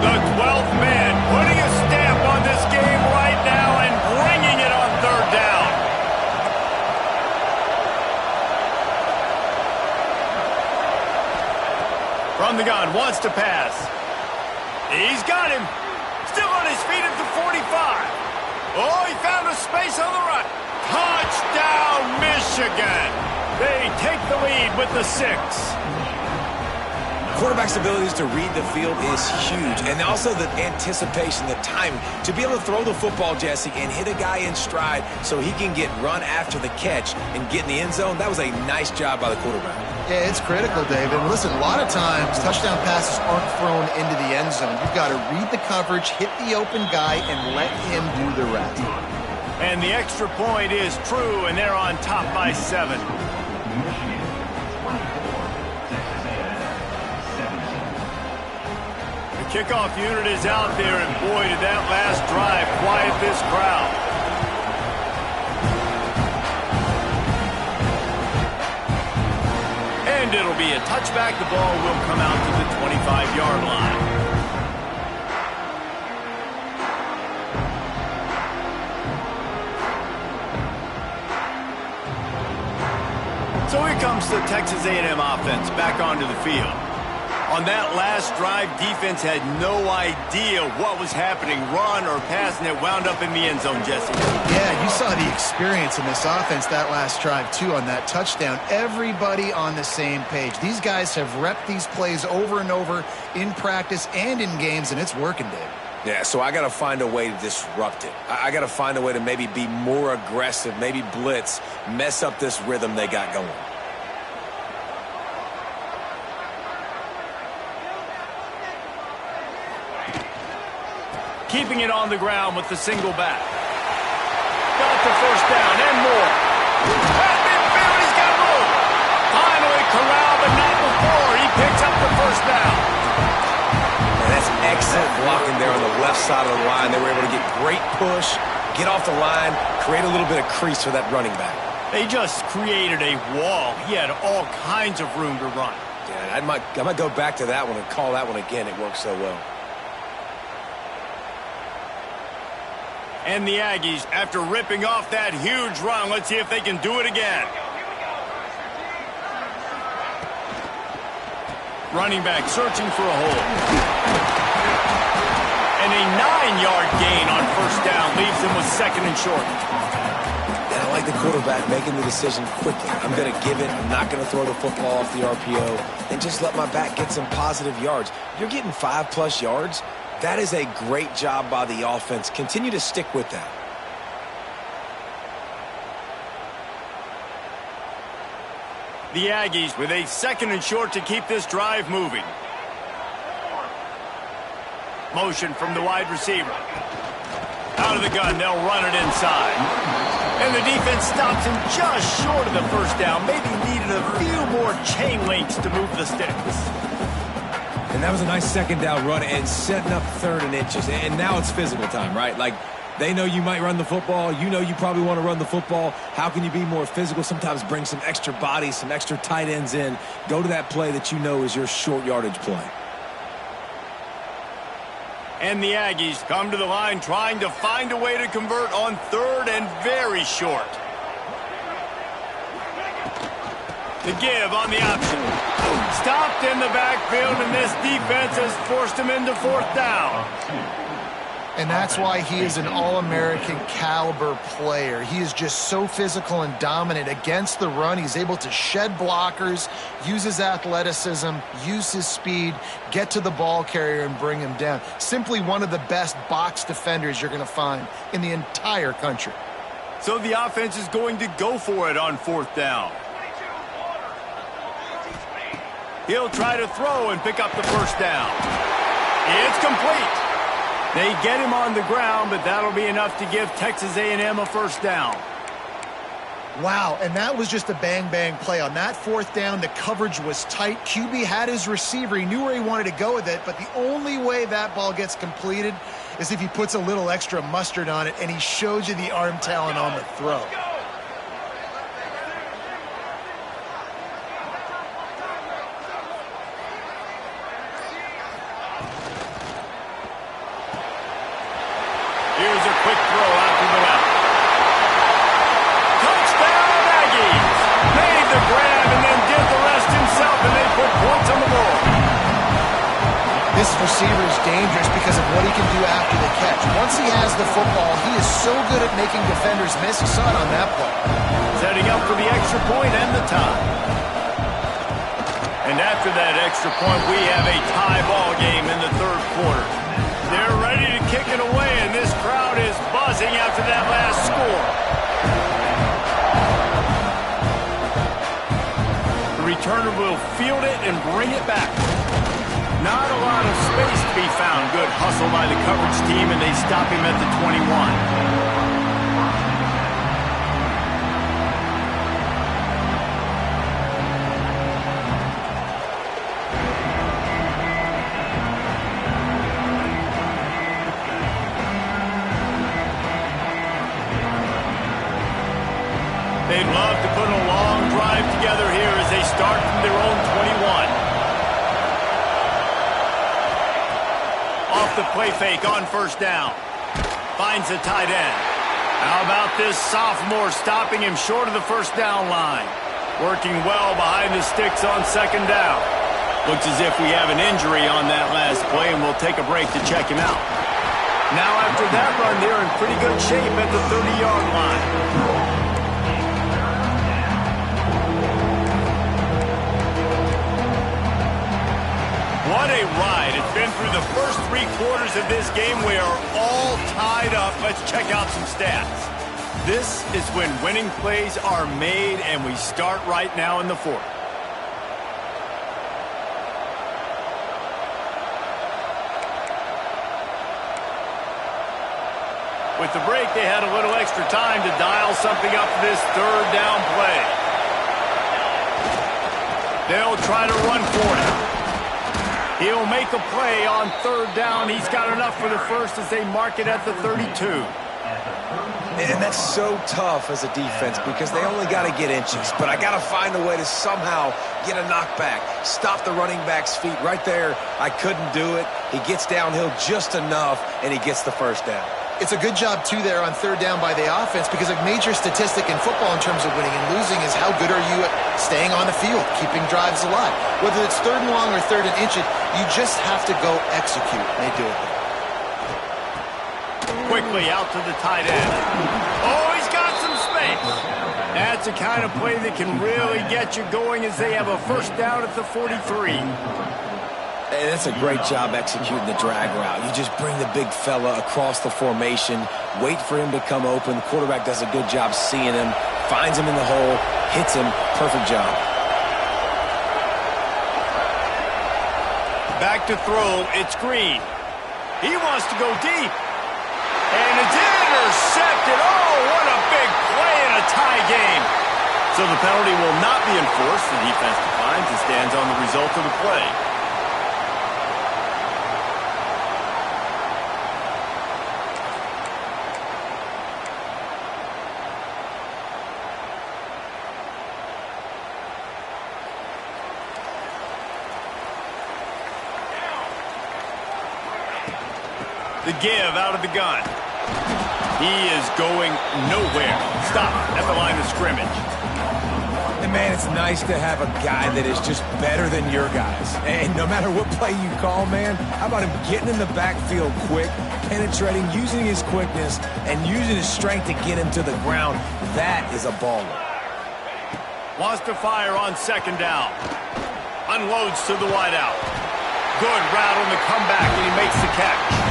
The 12th man putting a stamp on this game right now and bringing it on 3rd down. From the gun, wants to pass. He's got him. Still on his feet at the 45. Oh, he found a space on the right. Touchdown, Michigan. They take the lead with the 6. Quarterback's abilities to read the field is huge, and also the anticipation, the timing. To be able to throw the football, Jesse, and hit a guy in stride so he can get run after the catch and get in the end zone, that was a nice job by the quarterback. Yeah, it's critical, David. Listen, a lot of times touchdown passes aren't thrown into the end zone. You've got to read the coverage, hit the open guy, and let him do the rest. And the extra point is true, and they're on top by 7. The kickoff unit is out there, and boy, did that last drive quiet this crowd. And it'll be a touchback. The ball will come out to the 25-yard line. So here comes the Texas A&M offense back onto the field. On that last drive, defense had no idea what was happening, run or pass, and it wound up in the end zone, Jesse. Yeah, you saw the experience in this offense that last drive, too, on that touchdown. Everybody on the same page. These guys have repped these plays over and over in practice and in games, and it's working, Dave. Yeah, so I got to find a way to disrupt it. I got to find a way to maybe be more aggressive, maybe blitz, mess up this rhythm they got going. Keeping it on the ground with the single back. Got the first down and more. At midfield, he's got room. Finally corralled, but not before. He picks up the first down. And that's excellent blocking there on the left side of the line. They were able to get great push, get off the line, create a little bit of crease for that running back. They just created a wall. He had all kinds of room to run. Yeah, I might go back to that one and call that one again. It worked so well. And the Aggies, after ripping off that huge run, let's see if they can do it again. Running back searching for a hole. And a 9-yard gain on first down leaves them with 2nd and short. And I like the quarterback making the decision quickly. I'm going to give it. I'm not going to throw the football off the RPO and just let my back get some positive yards. You're getting 5+ yards. That is a great job by the offense. Continue to stick with that. The Aggies with a 2nd and short to keep this drive moving. Motion from the wide receiver. Out of the gun, they'll run it inside. And the defense stops him just short of the first down. Maybe needed a few more chain links to move the sticks. And that was a nice 2nd down run and setting up 3rd and inches. And now it's physical time, right? Like, they know you might run the football. You know you probably want to run the football. How can you be more physical? Sometimes bring some extra bodies, some extra tight ends in. Go to that play that you know is your short yardage play. And the Aggies come to the line trying to find a way to convert on 3rd and very short. The give on the option. trapped in the backfield, and this defense has forced him into fourth down. And that's why he is an All-American caliber player. He is just so physical and dominant against the run. He's able to shed blockers, use his athleticism, use his speed, get to the ball carrier and bring him down. Simply one of the best box defenders you're going to find in the entire country. So the offense is going to go for it on fourth down. He'll try to throw and pick up the first down. It's complete. They get him on the ground, but that'll be enough to give Texas A&M a first down. Wow, and that was just a bang-bang play. On that fourth down, the coverage was tight. QB had his receiver. He knew where he wanted to go with it, but the only way that ball gets completed is if he puts a little extra mustard on it, and he shows you the arm talent on the throw. Here's a quick throw out to the left. Touchdown, Aggies! Made the grab and then did the rest himself, and they put points on the board. This receiver is dangerous because of what he can do after the catch. Once he has the football, he is so good at making defenders miss. You saw it on that play. Setting up for the extra point and the tie. And after that extra point, we have a tie ball game in the third quarter. They're ready to kick it away, and this crowd is buzzing after that last score. The returner will field it and bring it back. Not a lot of space to be found. Good hustle by the coverage team, and they stop him at the 21. They'd love to put a long drive together here as they start from their own 21. Off the play fake on first down. Finds the tight end. How about this sophomore stopping him short of the first down line? Working well behind the sticks on second down. Looks as if we have an injury on that last play, and we'll take a break to check him out. Now after that run, they're in pretty good shape at the 30-yard line. What a ride. It's been through the first 3 quarters of this game. We are all tied up. Let's check out some stats. This is when winning plays are made, and we start right now in the fourth. With the break, they had a little extra time to dial something up for this third down play. They'll try to run for it. He'll make a play on third down. He's got enough for the first as they mark it at the 32. And that's so tough as a defense because they only got to get inches. But I got to find a way to somehow get a knockback, stop the running back's feet right there. I couldn't do it. He gets downhill just enough, and he gets the first down. It's a good job, too, there on third down by the offense because a major statistic in football in terms of winning and losing is how good are you at staying on the field, keeping drives alive. Whether it's third and long or third and inch, you just have to go execute. They do it there. Quickly out to the tight end. Oh, he's got some space. That's the kind of play that can really get you going as they have a first down at the 43. And that's a great job executing the drag route. You just bring the big fella across the formation, wait for him to come open. The quarterback does a good job seeing him, finds him in the hole, hits him. Perfect job. Back to throw, it's Green. He wants to go deep. And it's intercepted. Oh, what a big play in a tie game. So the penalty will not be enforced. The defense declines and stands on the result of the play. The give out of the gun. He is going nowhere. Stop at the line of scrimmage. And Man, it's nice to have a guy that is just better than your guys. And no matter what play you call, man, how about him getting in the backfield quick, penetrating, using his quickness, and using his strength to get him to the ground? That is a baller. Wants to fire on second down. Unloads to the wideout. Good route on the comeback, and he makes the catch.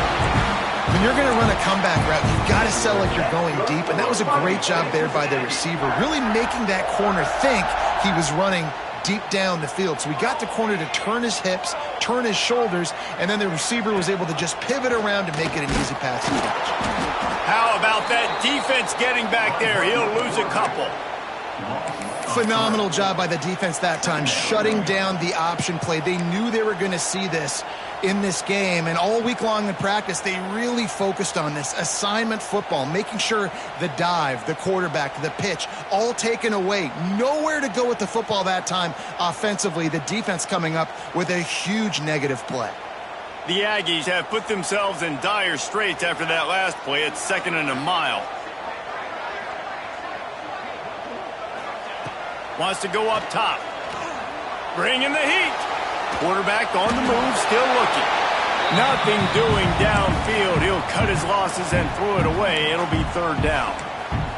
When you're going to run a comeback route, you've got to sell like you're going deep, and that was a great job there by the receiver, really making that corner think he was running deep down the field. So we got the corner to turn his hips, turn his shoulders, and then the receiver was able to just pivot around to make it an easy pass and catch. How about that defense getting back there? He'll lose a couple. Phenomenal job by the defense that time, shutting down the option play. They knew they were going to see this in this game, and all week long in practice, they really focused on this assignment football, making sure the dive, the quarterback, the pitch, all taken away. Nowhere to go with the football that time offensively. The defense coming up with a huge negative play. The Aggies have put themselves in dire straits after that last play. It's 2nd and a mile. Wants to go up top. Bring in the heat. Quarterback on the move, still looking. Nothing doing downfield. He'll cut his losses and throw it away. It'll be 3rd down.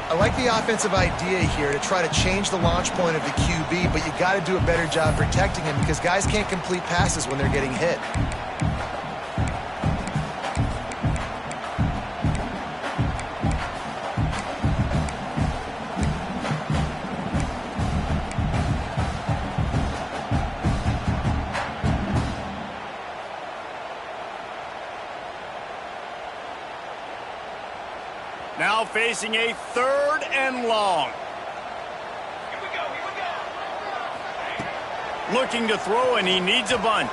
I like the offensive idea here to try to change the launch point of the QB, but you got to do a better job protecting him because guys can't complete passes when they're getting hit. Now facing a 3rd and long. Here we go, here we go. Looking to throw, and he needs a bunch.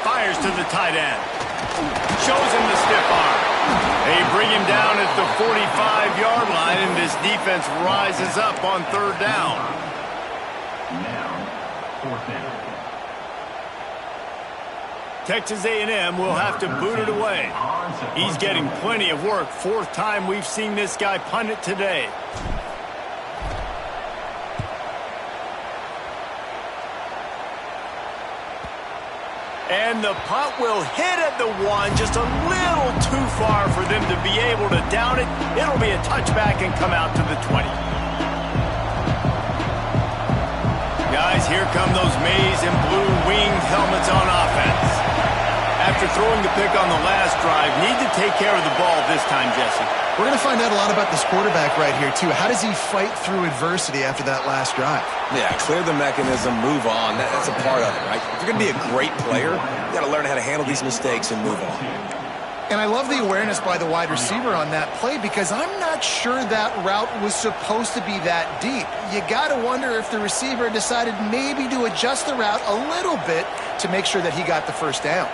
Fires to the tight end. Shows him the stiff arm. They bring him down at the 45-yard line, and this defense rises up on 3rd down. Now, 4th down. Texas A&M will have to boot it away. He's getting plenty of work. 4th time we've seen this guy punt it today. And the punt will hit at the 1, just a little too far for them to be able to down it. It'll be a touchback and come out to the 20. Guys, here come those maize and blue winged helmets on offense. After throwing the pick on the last drive, need to take care of the ball this time, Jesse. We're going to find out a lot about this quarterback right here, too. How does he fight through adversity after that last drive? Yeah, clear the mechanism, move on. That's a part of it, right? If you're going to be a great player, you got to learn how to handle these mistakes and move on. And I love the awareness by the wide receiver on that play because I'm not sure that route was supposed to be that deep. You got to wonder if the receiver decided maybe to adjust the route a little bit to make sure that he got the 1st down.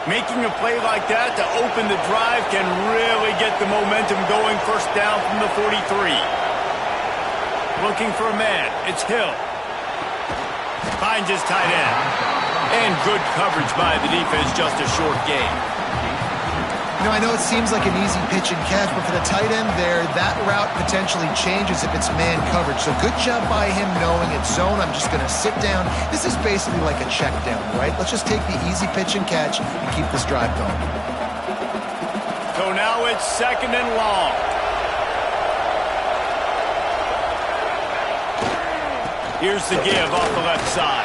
Making a play like that to open the drive can really get the momentum going. 1st down from the 43. Looking for a man. It's Hill. Finds his tight end. And good coverage by the defense, just a short gain. You know, I know it seems like an easy pitch and catch, but for the tight end there, that route potentially changes if it's man coverage. So good job by him knowing it's zone. I'm just going to sit down. This is basically like a check down, right? Let's just take the easy pitch and catch and keep this drive going. So now it's 2nd and long. Here's the give off the left side.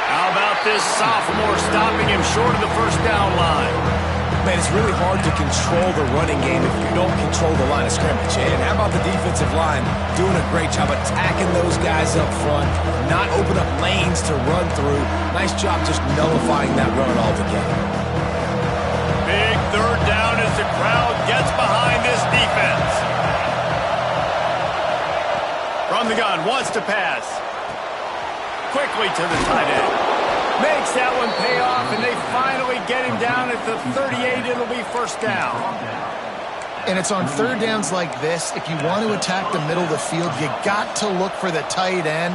How about this sophomore stopping him short of the 1st down line? Man, it's really hard to control the running game if you don't control the line of scrimmage. And how about the defensive line doing a great job attacking those guys up front, not open up lanes to run through. Nice job just nullifying that run altogether. Big 3rd down as the crowd gets behind this defense. From the gun, wants to pass. Quickly to the tight end. Makes that one pay off, and they finally get him down at the 38. It'll be 1st down. And it's on 3rd downs like this. If you want to attack the middle of the field, you got to look for the tight end.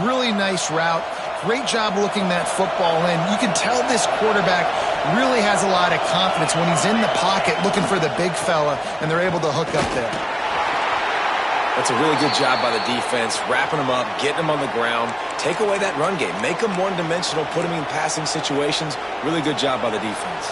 Really nice route. Great job looking that football in. You can tell this quarterback really has a lot of confidence when he's in the pocket looking for the big fella, and they're able to hook up there. That's a really good job by the defense, wrapping them up, getting them on the ground. Take away that run game. Make them one-dimensional, put them in passing situations. Really good job by the defense.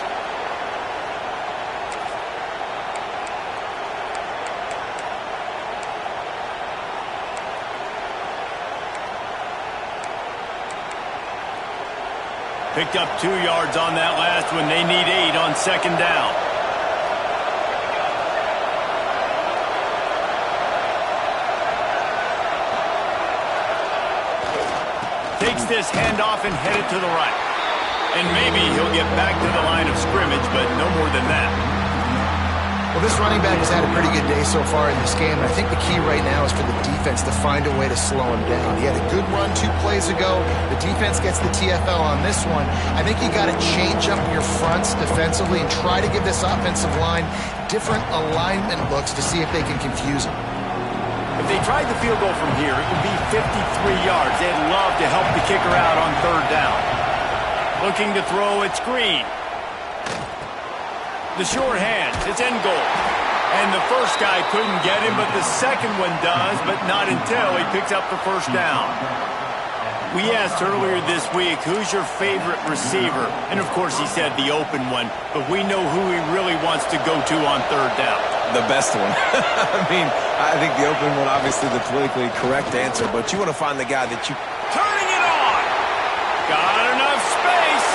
Picked up 2 yards on that last one. They need 8 on second down. Takes this handoff and headed to the right. And maybe he'll get back to the line of scrimmage, but no more than that. Well, this running back has had a pretty good day so far in this game, and I think the key right now is for the defense to find a way to slow him down. He had a good run 2 plays ago. The defense gets the TFL on this one. I think you got to change up your fronts defensively and try to give this offensive line different alignment looks to see if they can confuse him. If they tried the field goal from here, it would be 53 yards. They'd love to help the kicker out on third down. Looking to throw, it's Green. The short hands, it's end goal. And the first guy couldn't get him, but the second one does, but not until he picks up the first down. We asked earlier this week, who's your favorite receiver? And of course he said the open one, but we know who he really wants to go to on third down. The best one. I mean, I think the open one, obviously the politically correct answer, but you want to find the guy that you... Turning it on! Got enough space!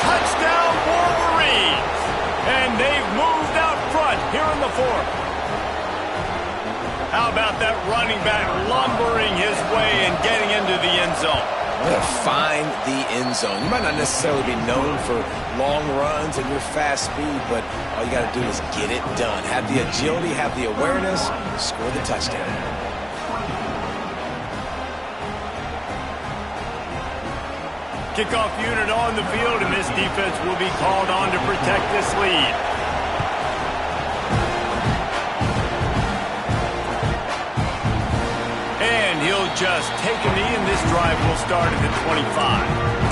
Touchdown Wolverines! And they've moved out front here in the fourth. How about that running back lumbering his way and getting into the end zone? Find the end zone. You might not necessarily be known for long runs and your fast speed, but all you got to do is get it done. Have the agility, have the awareness, score the touchdown. Kickoff unit on the field, and this defense will be called on to protect this lead. And he'll just take a knee, and this drive will start at the 25.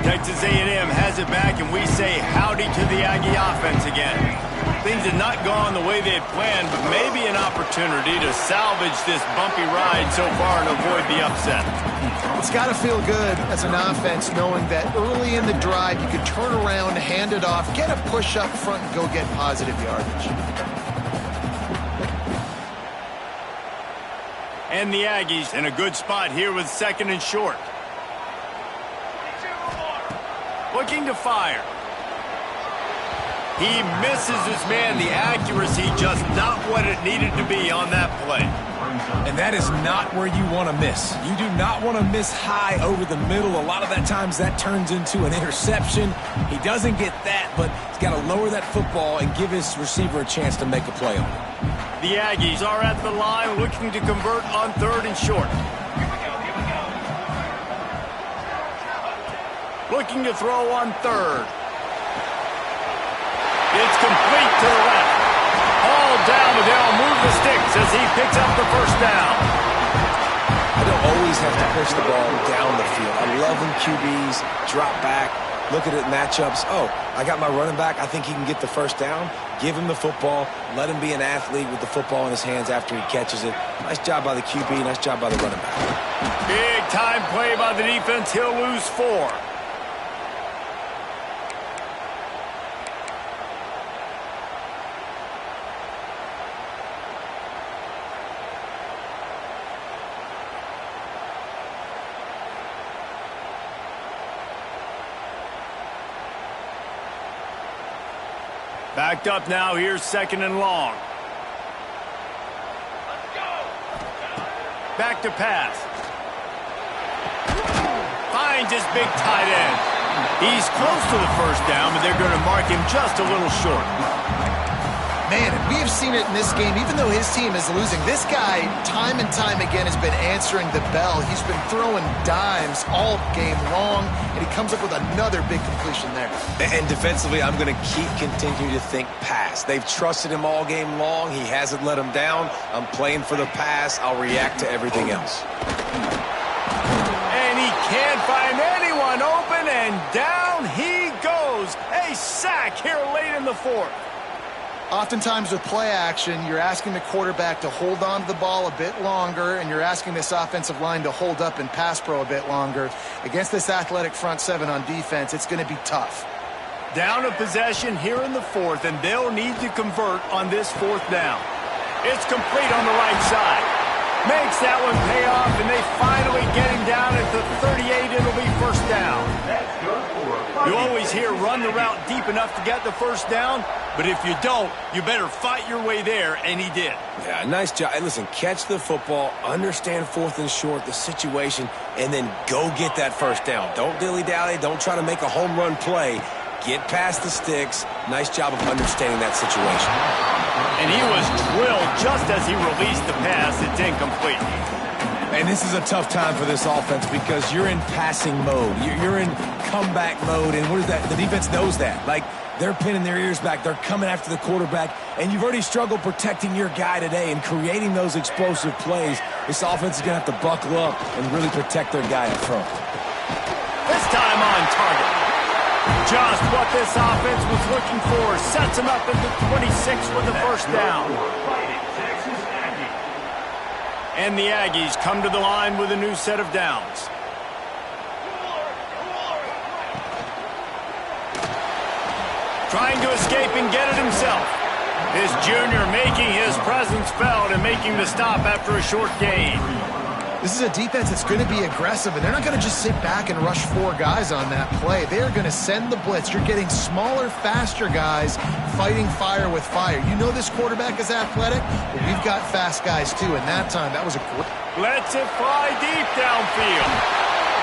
Texas A&M has it back, and we say howdy to the Aggie offense again. Things had not gone the way they had planned, but maybe an opportunity to salvage this bumpy ride so far and avoid the upset. It's got to feel good as an offense knowing that early in the drive you could turn around, hand it off, get a push up front, and go get positive yardage. And the Aggies in a good spot here with second and short. Looking to fire. He misses his man. The accuracy just not what it needed to be on that play. And that is not where you want to miss. You do not want to miss high over the middle. A lot of that times that turns into an interception. He doesn't get that, but he's got to lower that football and give his receiver a chance to make a play on it. The Aggies are at the line looking to convert on third and short. Looking to throw on third. It's complete to the left. All down, but they'll move the sticks as he picks up the first down. I don't always have to push the ball down the field. I love when QBs drop back, look at it matchups. Oh, I got my running back. I think he can get the first down. Give him the football. Let him be an athlete with the football in his hands after he catches it. Nice job by the QB. Nice job by the running back. Big time play by the defense. He'll lose 4. Backed up now, here's second and long. Let's go. Back to pass. Finds his big tight end. He's close to the first down, but they're going to mark him just a little short. Man, an We have seen it in this game, even though his team is losing. This guy, time and time again, has been answering the bell. He's been throwing dimes all game long, and he comes up with another big completion there. And defensively, I'm going to continue to think pass. They've trusted him all game long. He hasn't let them down. I'm playing for the pass. I'll react to everything else. And he can't find anyone open, and down he goes. A sack here late in the fourth. Oftentimes with play action, you're asking the quarterback to hold on to the ball a bit longer, and you're asking this offensive line to hold up and pass pro a bit longer. Against this athletic front seven on defense, it's going to be tough. Down a possession here in the fourth, and they'll need to convert on this fourth down. It's complete on the right side. Makes that one pay off, and they finally get him down at the 38. It'll be first down. You always hear run the route deep enough to get the first down, but if you don't, you better fight your way there, and he did. Yeah, nice job. Hey, listen, catch the football, understand fourth and short, the situation, and then go get that first down. Don't dilly-dally. Don't try to make a home run play. Get past the sticks. Nice job of understanding that situation. And he was drilled just as he released the pass. It's incomplete. And this is a tough time for this offense because you're in passing mode. You're in comeback mode, and what is that? The defense knows that. Like, they're pinning their ears back. They're coming after the quarterback, and you've already struggled protecting your guy today and creating those explosive plays. This offense is going to have to buckle up and really protect their guy up front. This time on target. Just what this offense was looking for. Sets him up at the 26 with the first down. And the Aggies come to the line with a new set of downs. Trying to escape and get it himself. This junior making his presence felt and making the stop after a short gain. This is a defense that's going to be aggressive, and they're not going to just sit back and rush four guys on that play. They're going to send the blitz. You're getting smaller, faster guys fighting fire with fire. You know this quarterback is athletic, but we've got fast guys too, and that time, that was a great... Lets it fly deep downfield.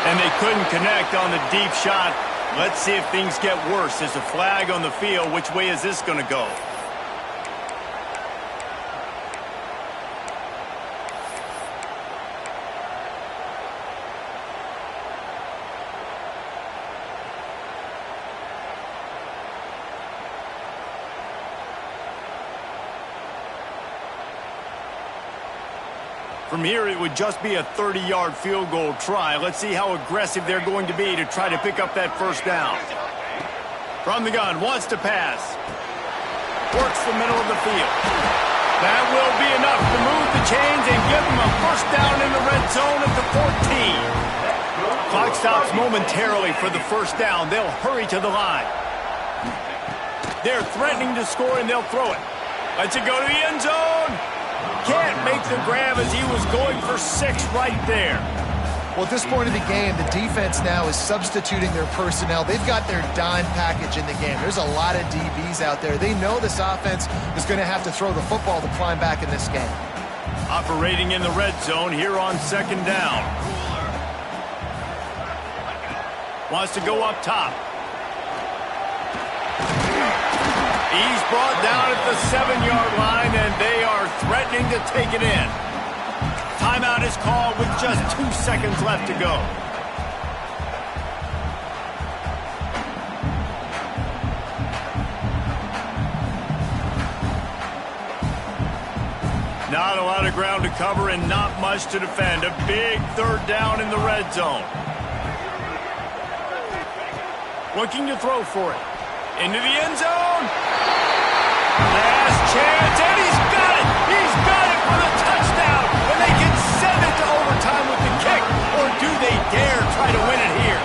And they couldn't connect on the deep shot. Let's see if things get worse. There's a flag on the field. Which way is this going to go? From here, it would just be a 30-yard field goal try. Let's see how aggressive they're going to be to try to pick up that first down. From the gun, wants to pass. Works the middle of the field. That will be enough to move the chains and give them a first down in the red zone at the 14. Clock stops momentarily for the first down. They'll hurry to the line. They're threatening to score, and they'll throw it. Lets it go to the end zone. Can't make the grab as he was going for 6 right there. Well, at this point of the game, the defense now is substituting their personnel. They've got their dime package in the game. There's a lot of DBs out there. They know this offense is going to have to throw the football to climb back in this game. Operating in the red zone here on second down. Wants to go up top. He's brought down at the 7-yard line, and they are threatening to take it in. Timeout is called with just 2 seconds left to go. Not a lot of ground to cover and not much to defend. A big third down in the red zone. Looking to throw for it. Into the end zone. Last chance, and he's got it! He's got it for the touchdown! And they can send it to overtime with the kick, or do they dare try to win it here?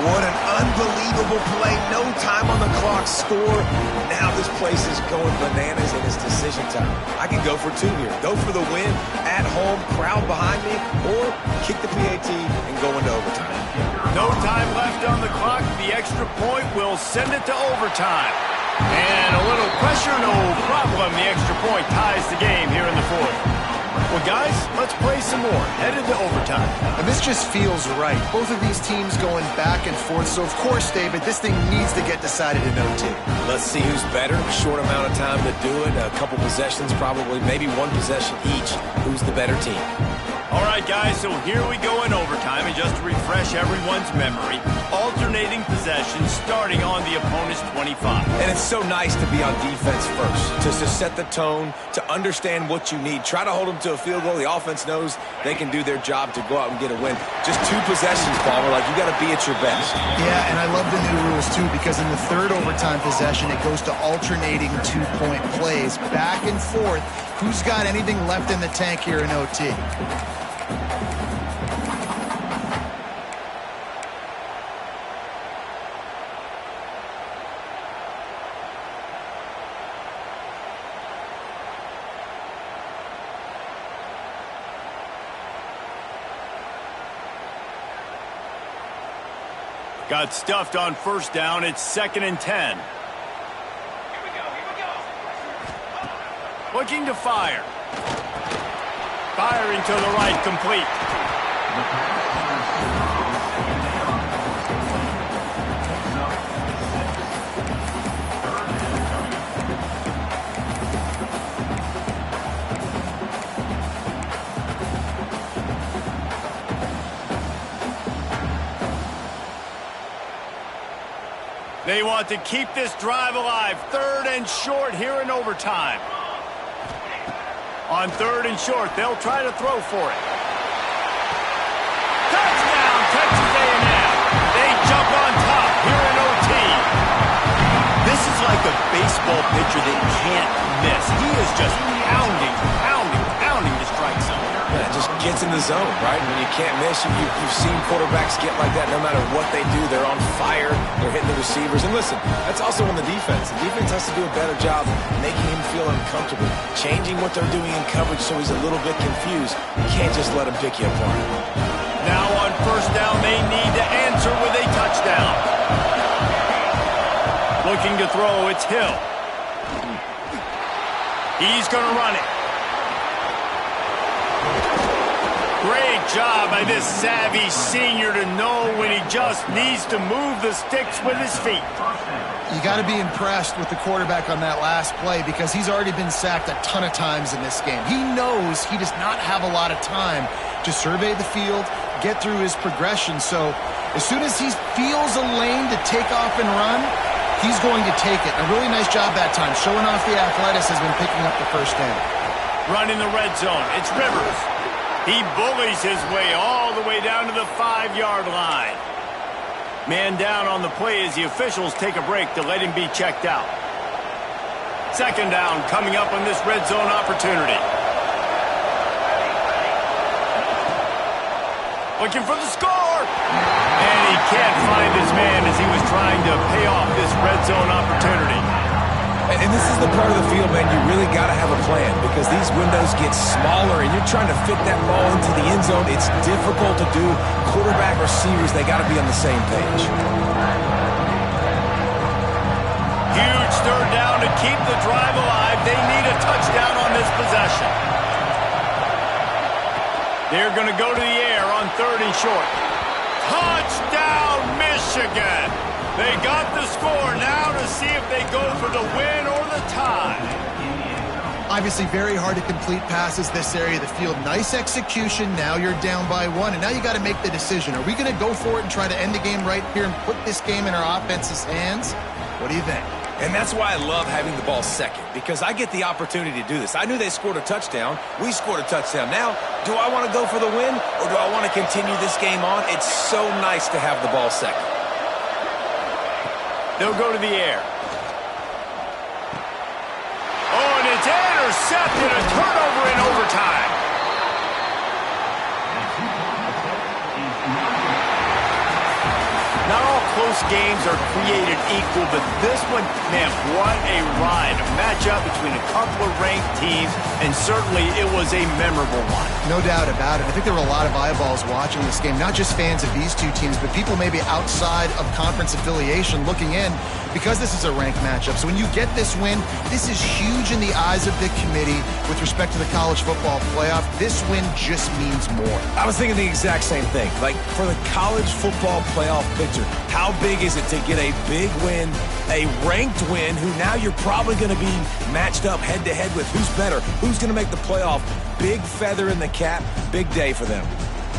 What an unbelievable play. No time on the clock. Score. Now this place is going bananas, and it's decision time. I can go for 2 here. Go for the win at home, crowd behind me, or kick the PAT and go into overtime. No time left on the clock. The extra point will send it to overtime. And a little pressure, no problem. The extra point ties the game here in the fourth. Well, guys, let's play some more. Headed to overtime. And this just feels right. Both of these teams going back and forth. So, of course, David, this thing needs to get decided in OT. Let's see who's better. Short amount of time to do it. A couple possessions probably, maybe one possession each. Who's the better team? All right, guys, so here we go in overtime. And just to refresh everyone's memory, alternating possessions starting on the opponent's 25. And it's so nice to be on defense first, to set the tone, to understand what you need. Try to hold them to a field goal. The offense knows they can do their job to go out and get a win. Just 2 possessions, Palmer. Like, you got to be at your best. Yeah, and I love the new rules, too, because in the third overtime possession, it goes to alternating 2-point plays, back and forth. Who's got anything left in the tank here in OT? Got stuffed on first down. It's 2nd and 10. Here we go. Looking to fire. Firing to the right, complete. They want to keep this drive alive. 3rd and short here in overtime. On 3rd and short, they'll try to throw for it. Touchdown, Texas A&M. They jump on top here in OT. This is like a baseball pitcher that can't miss. He is just pounding to strike zone. Yeah, it just gets in the zone, right? When you can't miss, you've seen quarterbacks get like that no matter what they do. They're on fire. They're hitting the receivers. And listen, that's also on the defense. The defense has to do a better job making him feel uncomfortable, changing what they're doing in coverage so he's a little bit confused. You can't just let him pick you apart. Now on first down, they need to answer with a touchdown. Looking to throw, it's Hill. He's going to run it. Great job by this savvy senior to know when he just needs to move the sticks with his feet. You got to be impressed with the quarterback on that last play because he's already been sacked a ton of times in this game. He knows he does not have a lot of time to survey the field, get through his progression. So as soon as he feels a lane to take off and run, he's going to take it. A really nice job that time, showing off the athleticism and picking up the first down. Running the red zone, it's Rivers. He bullies his way all the way down to the 5-yard line. Man down on the play as the officials take a break to let him be checked out. 2nd down coming up on this red zone opportunity. Looking for the score! And he can't find his man as he was trying to pay off this red zone opportunity. And this is the part of the field, man, you really got to have a plan because these windows get smaller and you're trying to fit that ball into the end zone. It's difficult to do. Quarterback, receivers, they got to be on the same page. Huge 3rd down to keep the drive alive. They need a touchdown on this possession. They're going to go to the air on 3rd and short. Touchdown, Michigan! They got the score now to see if they go for the win or the tie. Obviously very hard to complete passes this area of the field. Nice execution. Now you're down by 1, and now you got to make the decision. Are we going to go for it and try to end the game right here and put this game in our offense's hands? What do you think? And that's why I love having the ball second, because I get the opportunity to do this. I knew they scored a touchdown. We scored a touchdown. Now, do I want to go for the win, or do I want to continue this game on? It's so nice to have the ball second. They'll go to the air. Oh, and it's intercepted. A turnover in overtime. Not all close most games are created equal, but this one, man, what a ride. A matchup between a couple of ranked teams, and certainly it was a memorable one. No doubt about it. I think there were a lot of eyeballs watching this game, not just fans of these two teams, but people maybe outside of conference affiliation looking in because this is a ranked matchup. So when you get this win, this is huge in the eyes of the committee with respect to the college football playoff. This win just means more. I was thinking the exact same thing. Like, for the college football playoff picture, how big is it to get a big win, a ranked win, who now you're probably going to be matched up head-to-head with who's better, who's going to make the playoff. Big feather in the cap, big day for them.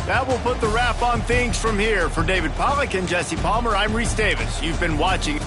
That will put the wrap on things from here. For David Pollack and Jesse Palmer, I'm Reese Davis. You've been watching